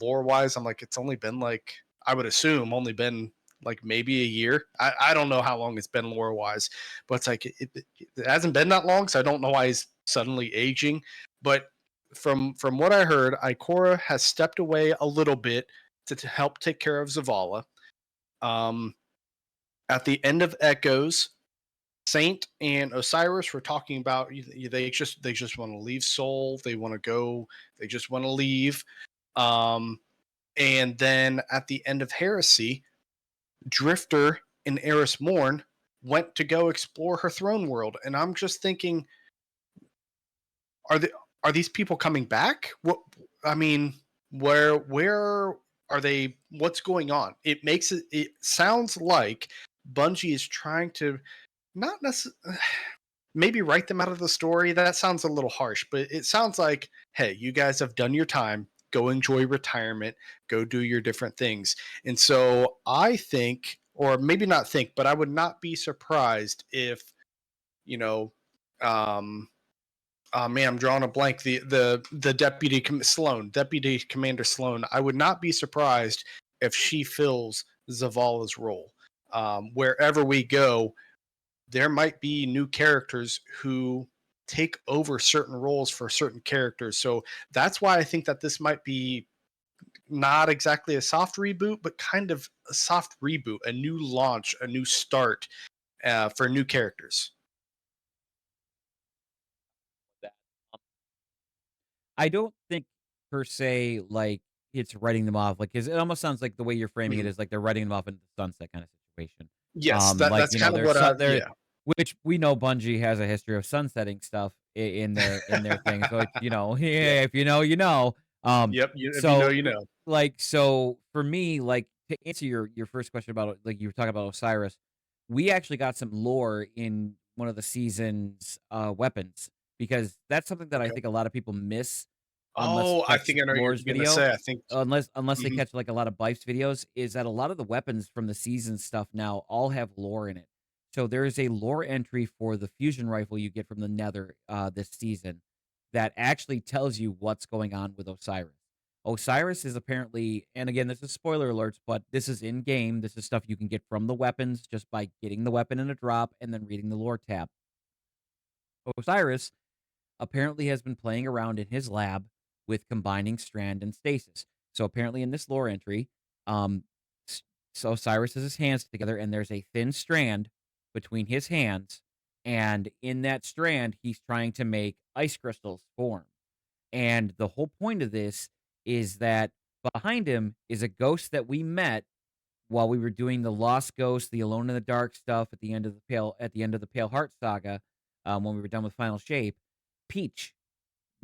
lore wise, I'm like, it's only been like I would assume only been like maybe a year. I don't know how long it's been lore wise, but it's like it hasn't been that long, so I don't know why he's suddenly aging. But from what I heard, Ikora has stepped away a little bit to help take care of Zavala. Um, at the end of Echoes, Saint and Osiris were talking about they just want to leave Soul. They want to go. They just want to leave. Um, and then at the end of Heresy, Drifter and Eris Morn went to go explore her throne world, and I'm just thinking, are they are these people coming back? What I mean, where are they? What's going on? It sounds like Bungie is trying to not necessarily maybe write them out of the story. That sounds a little harsh, but it sounds like, hey, you guys have done your time. Go enjoy retirement. Go do your different things. And so I think, or maybe not think, but I would not be surprised if, you know, um, man, I'm drawing a blank. The deputy commander Sloan. I would not be surprised if she fills Zavala's role. Wherever we go, there might be new characters who take over certain roles for certain characters. So that's why I think that this might be not exactly a soft reboot, but kind of a soft reboot, a new launch, a new start for new characters. That. I don't think per se like it's writing them off, like 'cause it almost sounds like the way you're framing it Mhm. is like they're writing them off into the sunset kind of situation. Yes, that Like that's kind of what I there, yeah. which we know Bungie has a history of sunsetting stuff in their things. Like Yeah. yeah, if you know, you know. Yep. If you know, So you know. so for me, like to answer your first question about like you were talking about Osiris, we actually got some lore in one of the season's weapons because that's something that I Okay. think a lot of people miss unless Oh, I catch think I know what you're Lore's gonna video. say. I think. Unless they Mhm. catch like a lot of Bife's videos, is that a lot of the weapons from the season stuff now all have lore in it. So there is a lore entry for the fusion rifle you get from the Nether this season that actually tells you what's going on with Osiris. Osiris is apparently, and again, this is spoiler alerts, but this is in game. This is stuff you can get from the weapons just by getting the weapon in a drop and then reading the lore tab. Osiris apparently has been playing around in his lab with combining strand and stasis. So apparently in this lore entry, um, s- so Osiris has his hands together and there's a thin strand between his hands, and in that strand, he's trying to make ice crystals form. And the whole point of this is that behind him is a ghost that we met while we were doing the Lost Ghost, the Alone in the Dark stuff at the end of the Pale Heart saga, when we were done with Final Shape. Peach,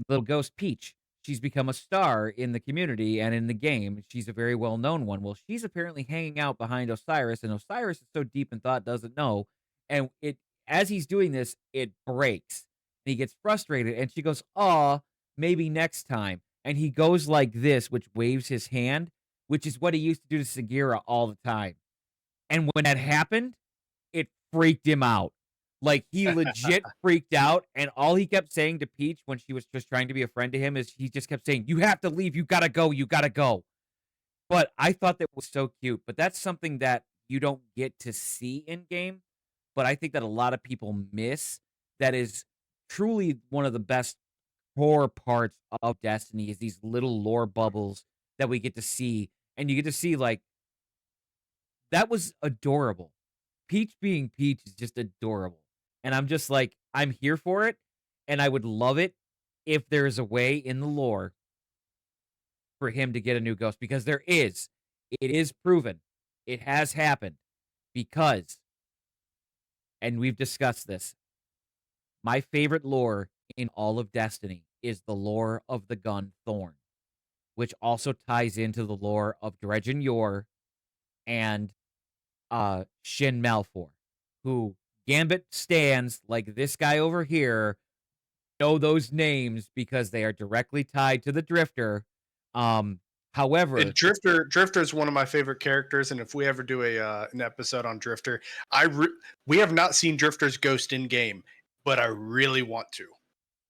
little ghost Peach. She's become a star in the community and in the game. She's a very well known one. Well, she's apparently hanging out behind Osiris, and Osiris is so deep in thought doesn't know. And it as he's doing this, it breaks. And he gets frustrated, and she goes, "Aw, maybe next time." And he goes like this, which waves his hand, which is what he used to do to Sagira all the time. And when that happened, it freaked him out. Like, he legit freaked out, and all he kept saying to Peach when she was just trying to be a friend to him is he just kept saying, "You have to leave, you gotta go, you gotta go." But I thought that was so cute, but that's something that you don't get to see in game, but I think that a lot of people miss that is truly one of the best core parts of Destiny is these little lore bubbles that we get to see, and you get to see, like, that was adorable. Peach being Peach is just adorable. And I'm just like, I'm here for it. And I would love it if there's a way in the lore for him to get a new ghost because there is. It is proven. It has happened because, and we've discussed this, my favorite lore in all of Destiny is the lore of the gun Thorn, which also ties into the lore of Dredgen Yor and Shin Malphor, who Gambit stands like this guy over here know those names because they are directly tied to the Drifter. Um, And however, Drifter is one of my favorite characters, and if we ever do a an episode on Drifter, we have not seen Drifter's ghost in game, but I really want to.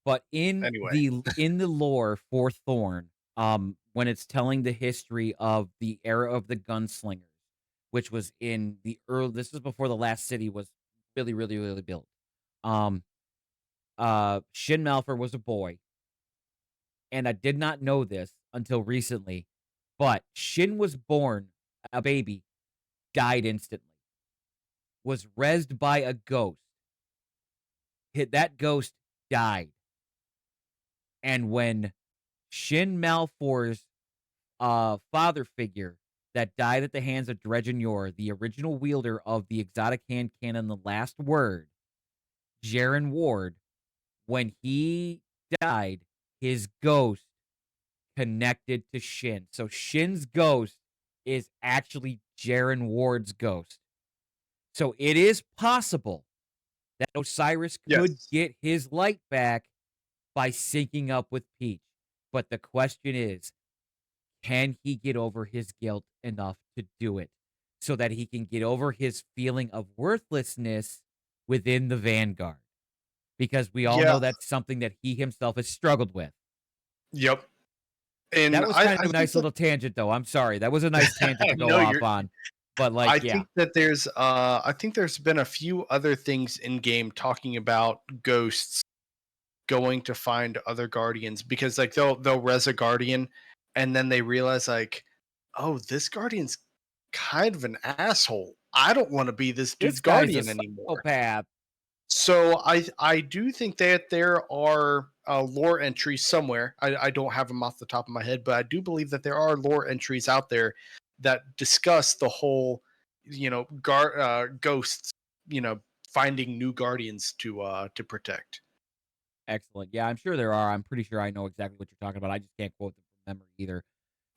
but Anyway, in the lore for Thorn, when it's telling the history of the era of the gunslingers, which was in the early, this is before the last city was really built. Um, Shin Malphur was a boy, and I did not know this until recently, but Shin was born, a baby, died instantly, was rezzed by a ghost. That ghost died. And when Shin Malfoy's father figure that died at the hands of Dredgen Yor, the original wielder of the exotic hand cannon, The Last Word, Jaren Ward, when he died, his ghost connected to Shin. So Shin's ghost is actually Jaren Ward's ghost. So it is possible that Osiris could Yes. get his light back by syncing up with Peach. But the question is, can he get over his guilt enough to do it so that he can get over his feeling of worthlessness within the Vanguard? Because we all Yeah. know that's something that he himself has struggled with. Yep. And That was kind I of a think nice that little tangent, though. I'm sorry. That was a nice tangent to go no, off you're on. But, like, I yeah, think that there's been a few other things in game talking about ghosts going to find other guardians because like they'll res a guardian and then they realize like, oh, this guardian's kind of an asshole. I don't want to be this this dude's guy's a guardian anymore. psychopath. So I do think that there are lore entries somewhere. I don't have them off the top of my head, but I do believe that there are lore entries out there that discuss the whole, ghosts, finding new guardians to protect. Excellent. Yeah, I'm sure there are. I'm pretty sure I know exactly what you're talking about. I just can't quote them from memory either.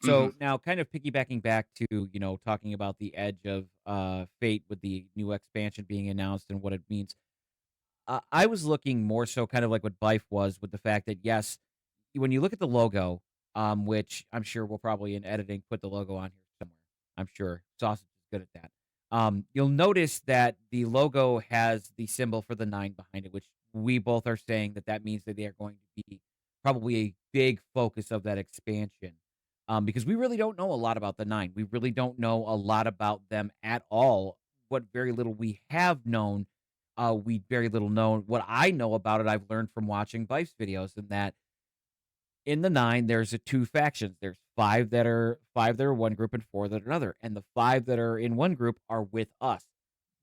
Hmm. So now kind of piggybacking back to, talking about the edge of fate with the new expansion being announced and what it means. I was looking more so kind of like what Bife was with the fact that yes, when you look at the logo, which I'm sure we'll probably in editing put the logo on here somewhere. I'm sure Sausage is good at that. You'll notice that the logo has the symbol for the nine behind it, which we both are saying that that means that they are going to be probably a big focus of that expansion. Because we really don't know a lot about the nine. We really don't know a lot about them at all. What very little we have known, we very little know. What I know about it, I've learned from watching Bife's videos, and that in the nine, there's a two factions. There's five that are one group and four that are another. And the five that are in one group are with us.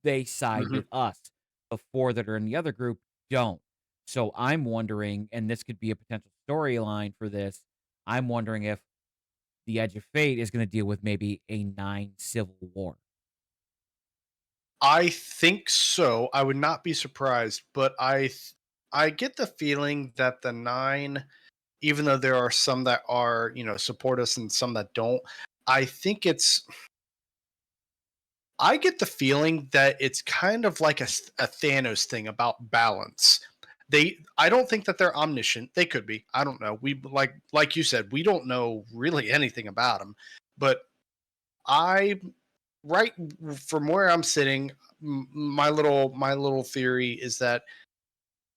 They side Hmm. with us. The four that are in the other group don't. So I'm wondering, and this could be a potential storyline for this. I'm wondering if the Edge of Fate is going to deal with maybe a nine civil war. I think so. I would not be surprised, but I get the feeling that the nine, even though there are some that are support us and some that don't, I think it's I get the feeling that it's kind of like a Thanos thing about balance. I don't think that they're omniscient. They could be. I don't know. We like you said, we don't know really anything about them. But I right from where I'm sitting, my little theory is that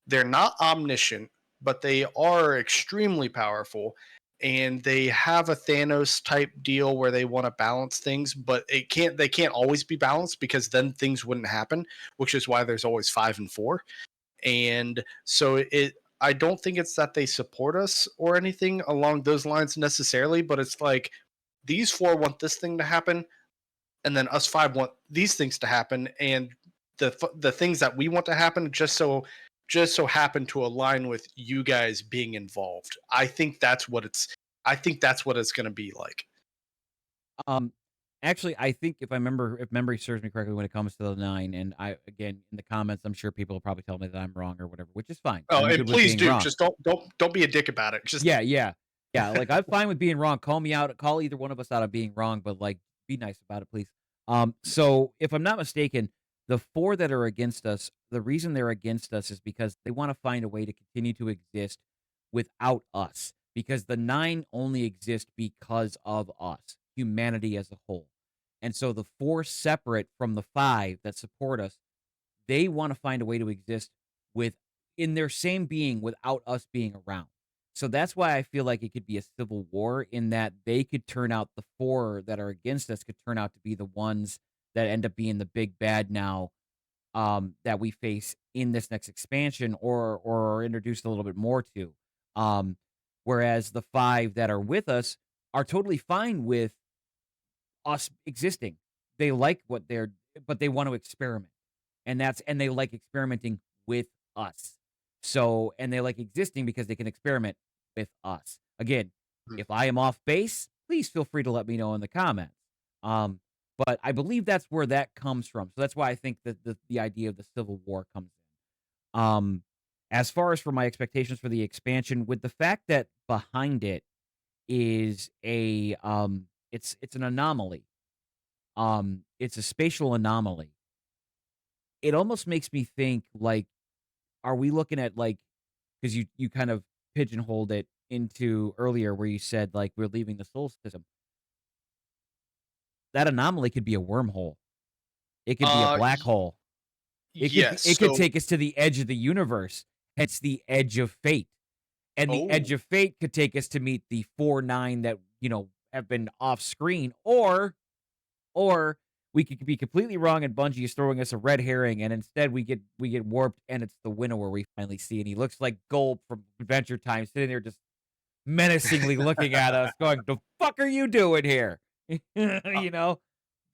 they're not omniscient, but they are extremely powerful. And they have a Thanos type deal where they want to balance things, but they can't always be balanced because then things wouldn't happen, which is why there's always five and four. And so I don't think it's that they support us or anything along those lines necessarily, but it's like these four want this thing to happen, and then us five want these things to happen, and the things that we want to happen just so happen to align with you guys being involved. I think that's what it's going to be like. Um, Actually, I think if memory serves me correctly, when it comes to the nine, and I again in the comments, I'm sure people will probably tell me that I'm wrong or whatever, which is fine. Oh, I'm and good with please being do, wrong. just don't be a dick about it. Just Yeah, yeah, yeah. Like I'm fine with being wrong. Call me out. Call either one of us out of being wrong, but like be nice about it, please. So if I'm not mistaken, the four that are against us, the reason they're against us is because they want to find a way to continue to exist without us. Because the nine only exist because of us, humanity as a whole. And so the four separate from the five that support us, they want to find a way to exist with in their same being without us being around. So that's why I feel like it could be a civil war in that they could turn out the four that are against us could turn out to be the ones that end up being the big bad now, that we face in this next expansion or are introduced a little bit more to. Um whereas the 5 that are with us are totally fine with us existing. They like what they're but they want to experiment. And they like experimenting with us. So, and they like existing because they can experiment with us. Again, Mm. if I am off base, please feel free to let me know in the comments. Um, but I believe that's where that comes from. So that's why I think that the idea of the Civil War comes in. As far as for my expectations for the expansion, with the fact that behind it is it's an anomaly. It's a spatial anomaly. It almost makes me think like, are we looking at like, because you kind of pigeonholed it into earlier where you said like we're leaving the soul system. That anomaly could be a wormhole. It could be a black Y hole. It yes, could so take us to the edge of the universe. Hence the edge of fate. And the edge oh, of fate could take us to meet the 4-9 that, have been off screen, or we could be completely wrong and Bungie is throwing us a red herring and instead we get warped and it's the Winnower we finally see and he looks like Gold from Adventure Time sitting there just menacingly looking at us going, "The fuck are you doing here?" uh, You know?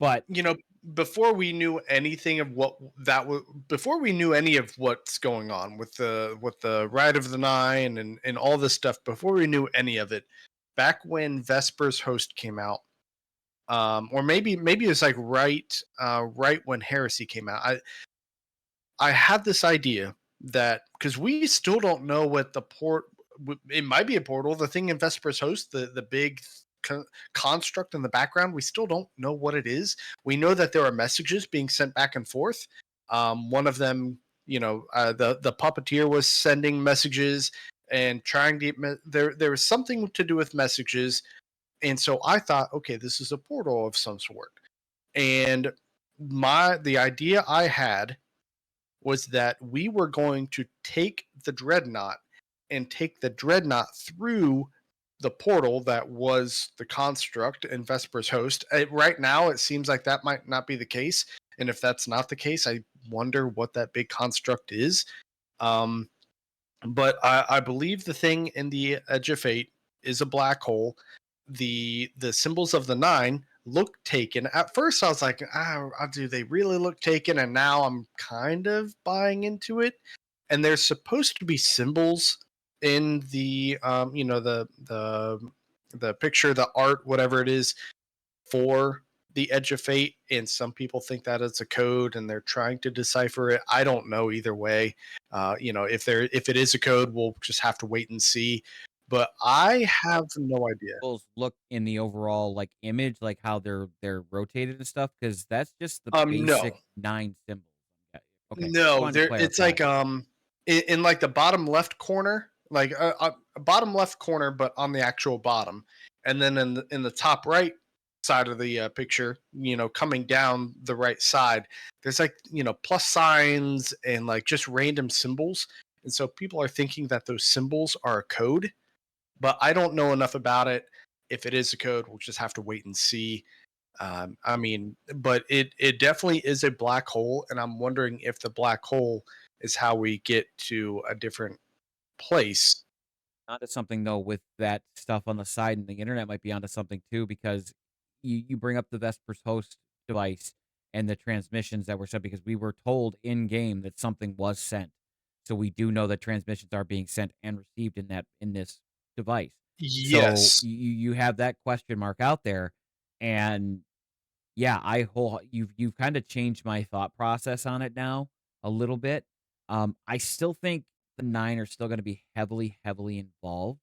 But you know, before we knew anything of what that was, before we knew any of what's going on with the Rite of the Nine and all this stuff, before we knew any of it, back when Vesper's Host came out, or maybe it's like right when Heresy came out. I had this idea that because we still don't know what the port, it might be a portal. The thing in Vesper's Host, the big construct in the background, we still don't know what it is. We know that there are messages being sent back and forth. One of them, the puppeteer was sending messages and trying to there was something to do with messages, and so I thought, okay, this is a portal of some sort. And the idea I had was that we were going to take the dreadnought and take the dreadnought through the portal that was the construct in Vesper's Host. Right now, it seems like that might not be the case. And if that's not the case, I wonder what that big construct is. Um, but I believe the thing in the Edge of Fate is a black hole. The symbols of the nine look taken. At first, I was like, do they really look taken? And now I'm kind of buying into it. And there's supposed to be symbols in the the picture, the art, whatever it is, for the Edge of Fate, and some people think that it's a code and they're trying to decipher it. I don't know either way. If it is a code, we'll just have to wait and see. But I have no idea. those look in the overall like image, like how they're rotated and stuff, because that's just the No, basic 9 symbols. Yeah, okay, just no, wanted to there. It's clarify. like in like the bottom left corner, like a bottom left corner, but on the actual bottom, and then in the top right side of the picture, coming down the right side, there's like plus signs and like just random symbols, and so people are thinking that those symbols are a code, but I don't know enough about it. If it is a code, we'll just have to wait and see. I mean, but it definitely is a black hole, and I'm wondering if the black hole is how we get to a different place. Onto something though with that stuff on the side, and the internet might be onto something too, because you bring up the Vespers host device and the transmissions that were sent because we were told in game that something was sent. So we do know that transmissions are being sent and received in this device. So Yes. you have that question mark out there, and yeah, you've kind of changed my thought process on it now a little bit. I still think the 9 are still gonna be heavily, heavily involved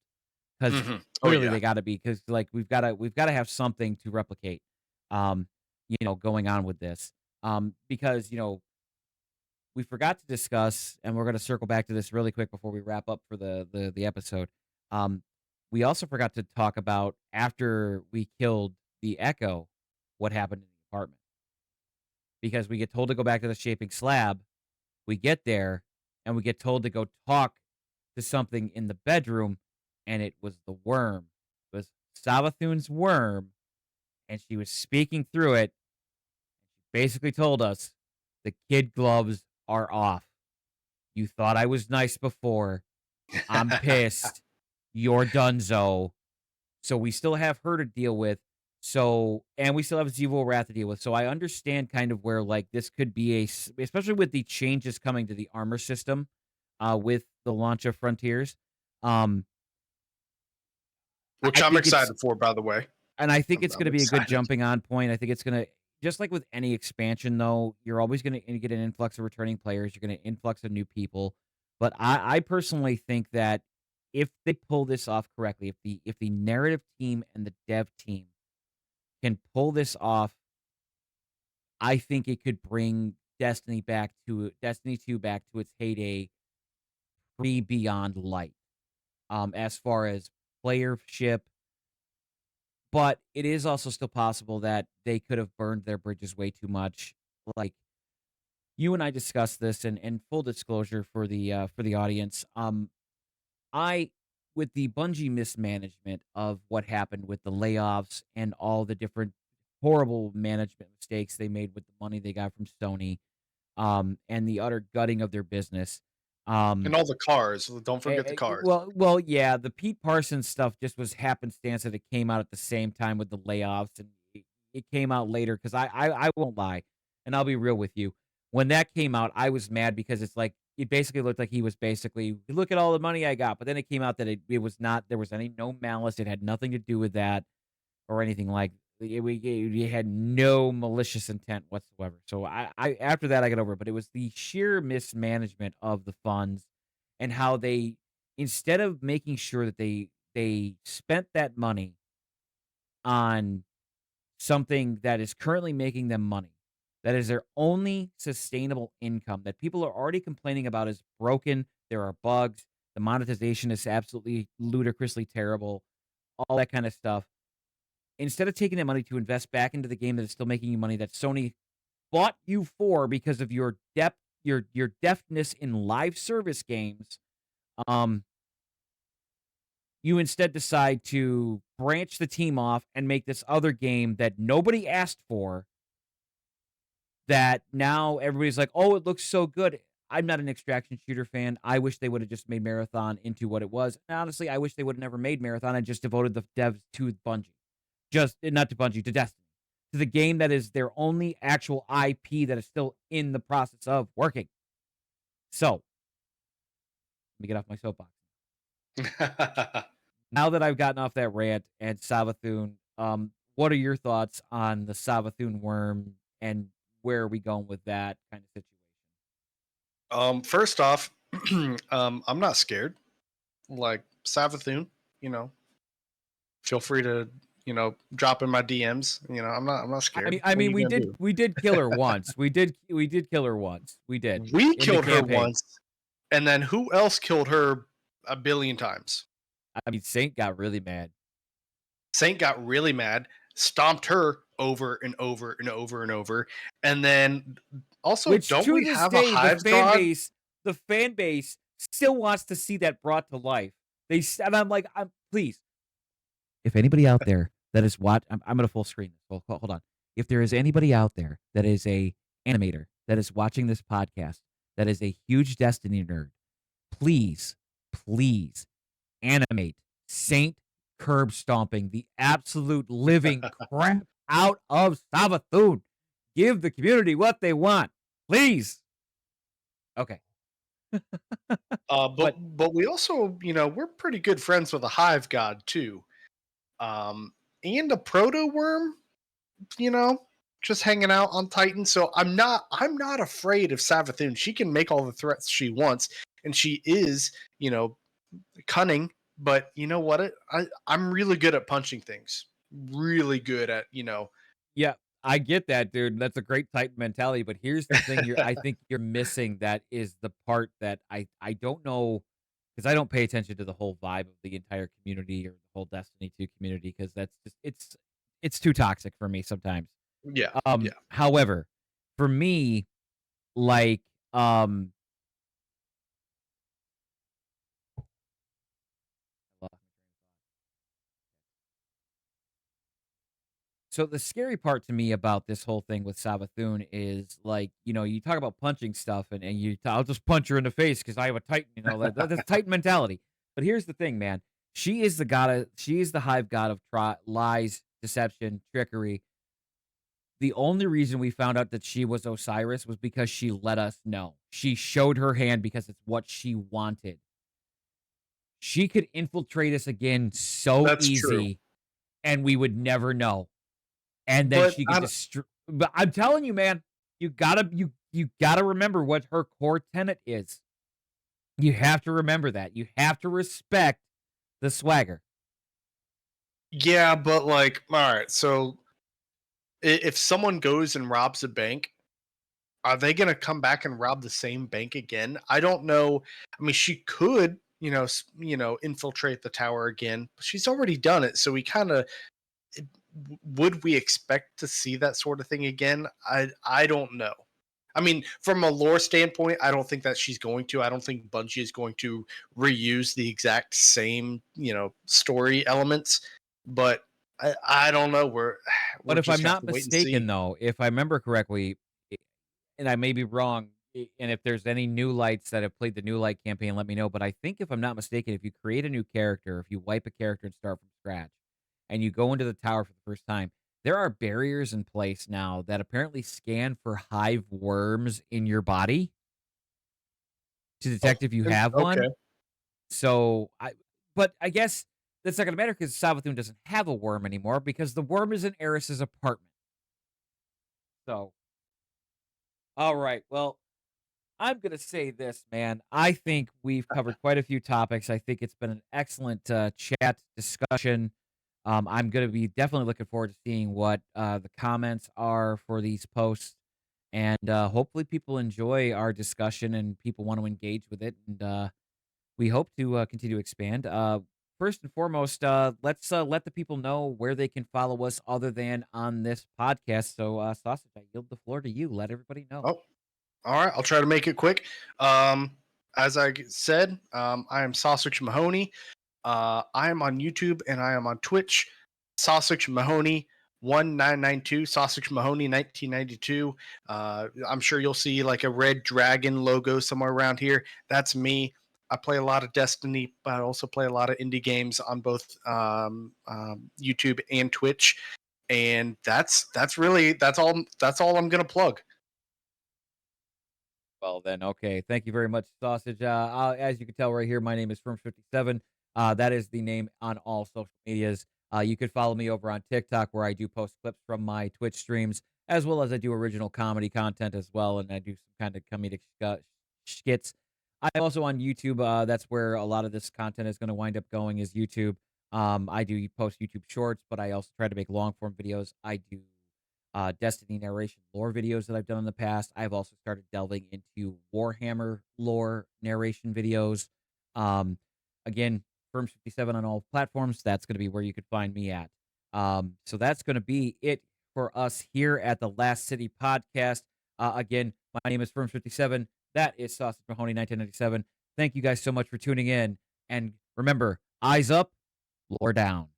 because Oh clearly yeah. they gotta be because like, we've gotta have something to replicate, um, going on with this. Because, we forgot to discuss, and we're gonna circle back to this really quick before we wrap up for the episode. Um, we also forgot to talk about after we killed the Echo, what happened in the apartment because we get told to go back to the shaping slab. We get there and we get told to go talk to something in the bedroom, and it was the worm. It was Savathun's worm, and she was speaking through it. Basically told us the kid gloves are off. You thought I was nice before. I'm pissed. you're donezo. So we still have her to deal with. So and we still have Zevo Wrath to deal with. So I understand kind of where like this could be especially with the changes coming to the armor system, with the launch of Frontiers. Um, Which I I'm think it's excited for, by the way. and I think it's I'm gonna be a good excited. jumping on point. I think it's gonna just like with any expansion though, you're always gonna get an influx of returning players, you're gonna influx of new people. But I personally think that if they pull this off correctly, if the narrative team and the dev team can pull this off, I think it could bring Destiny 2 back to its heyday pre Beyond Light. As far as playership, but it is also still possible that they could have burned their bridges way too much. Like you and I discussed this, and full disclosure for the audience, I with the Bungie mismanagement of what happened with the layoffs and all the different horrible management mistakes they made with the money they got from Sony, and the utter gutting of their business. And Um, all the cars. Don't forget the cars. yeah, the Pete Parsons stuff just was happenstance that it came out at the same time with the layoffs, and it came out later because I won't lie, and I'll be real with you. When that came out, I was mad because it's like it basically looked like he was basically look at all the money I got, but then it came out that it was not there was any no malice. It had nothing to do with that or anything like we had no malicious intent whatsoever. So I after that I got over it, but it was the sheer mismanagement of the funds and how they instead of making sure that they spent that money on something that is currently making them money, that is their only sustainable income that people are already complaining about is broken. There are bugs. The monetization is absolutely ludicrously terrible. All that kind of stuff instead of taking that money to invest back into the game that is still making you money that Sony bought you for because of your depth, your deftness in live service games, um, you instead decide to branch the team off and make this other game that nobody asked for. That now everybody's like, oh, it looks so good. I'm not an extraction shooter fan. I wish they would have just made Marathon into what it was. And honestly, I wish they would have never made Marathon and just devoted the devs to Bungie. Just not to Bungie, to Destiny. To the game that is their only actual IP that is still in the process of working. So, let me get off my soapbox. Now that I've gotten off that rant and Savathun, what are your thoughts on the Savathun worm and where are we going with that kind of situation? First off, I'm not scared. Like Savathun, you know, feel free to, drop in my DMs. I'm not scared. I What are mean, you gonna do? we did kill her once. We did kill her once. We did We in the killed her campaign. once, and then who else killed her a billion times? I mean, Saint got really mad. Saint got really mad, stomped her over and over and over and over, and then also, Which don't to we this have a day, hive god? the fan base still wants to see that brought to life. And I'm like, please, if anybody out there that is I'm gonna full screen this. Hold on. If there is anybody out there that is a animator that is watching this podcast that is a huge Destiny nerd, please, please animate Saint curb stomping the absolute living crap out of Savathun. Give the community what they want, please. Okay, But but but we also, we're pretty good friends with a hive god too, and a proto worm, you know, just hanging out on Titan. So I'm not afraid of Savathun. She can make all the threats she wants, and she is, cunning. But you know what? I'm really good at punching things. Really good at, yeah, I get that, dude. That's a great Titan mentality. But here's the thing: I think you're missing. That is the part that I don't know because I don't pay attention to the whole vibe of the entire community or the whole Destiny 2 community because that's just it's too toxic for me sometimes. yeah, yeah. However, for me, like, um, so the scary part to me about this whole thing with Savathun is like, you talk about punching stuff I'll just punch her in the face because I have a Titan, that's Titan mentality. But here's the thing, man. She is the she is the hive god of lies, deception, trickery. The only reason we found out that she was Osiris was because she let us know. She showed her hand because it's what she wanted. She could infiltrate us again so That's true. easy, and we would never know. And then But she could destroy. But I'm telling you, man, you gotta remember what her core tenet is. You have to remember that. You have to respect the swagger. yeah, but like, all right, so if someone goes and robs a bank, are they going to come back and rob the same bank again? I don't know. I mean, she could, infiltrate the tower again, but she's already done it. So we kind of would we expect to see that sort of thing again? I don't know. I mean, from a lore standpoint, I don't think that she's going to. I don't think Bungie is going to reuse the exact same, story elements. But I don't know. We're But if just I'm gonna have not to wait and see. mistaken, though, if I remember correctly, and I may be wrong, and if there's any new lights that have played the new light campaign, let me know. But I think if I'm not mistaken, if you create a new character, if you wipe a character and start from scratch, and you go into the tower for the first time, there are barriers in place now that apparently scan for hive worms in your body to Oh, detect if you have one. okay. So but I guess that's not going to matter because Savathun doesn't have a worm anymore because the worm is in Eris's apartment. So, all right, well, I'm gonna say this, man. I think we've covered quite a few topics. I think it's been an excellent chat discussion. I'm gonna be definitely looking forward to seeing what the comments are for these posts, and hopefully people enjoy our discussion and people want to engage with it. And we hope to continue to expand. First and foremost, let's let the people know where they can follow us other than on this podcast. So, Sausage, I yield the floor to you. Let everybody know. Oh, all right. I'll try to make it quick. Um, as I said, I am Sausage Mahoney. I am on YouTube and I am on Twitch. Sausage Mahoney 1992, Sausage Mahoney 1992. I'm sure you'll see like a red dragon logo somewhere around here. That's me. I play a lot of Destiny, but I also play a lot of indie games on both YouTube and Twitch. And that's all I'm gonna plug. Well, then, okay. Thank you very much, Sausage. As you can tell right here, my name is Firm57. That is the name on all social medias. You could follow me over on TikTok, where I do post clips from my Twitch streams, as well as I do original comedy content as well, and I do some kind of comedic skits. I'm also on YouTube. That's where a lot of this content is going to wind up going. Is YouTube. I do post YouTube Shorts, but I also try to make long form videos. I do Destiny narration lore videos that I've done in the past. I've also started delving into Warhammer lore narration videos. Um, again, Firm57 on all platforms. That's going to be where you could find me at. So that's going to be it for us here at the Last City podcast. Again, my name is Firm57. That is Sausage Mahoney 1997. Thank you guys so much for tuning in. And remember, eyes up, lore down.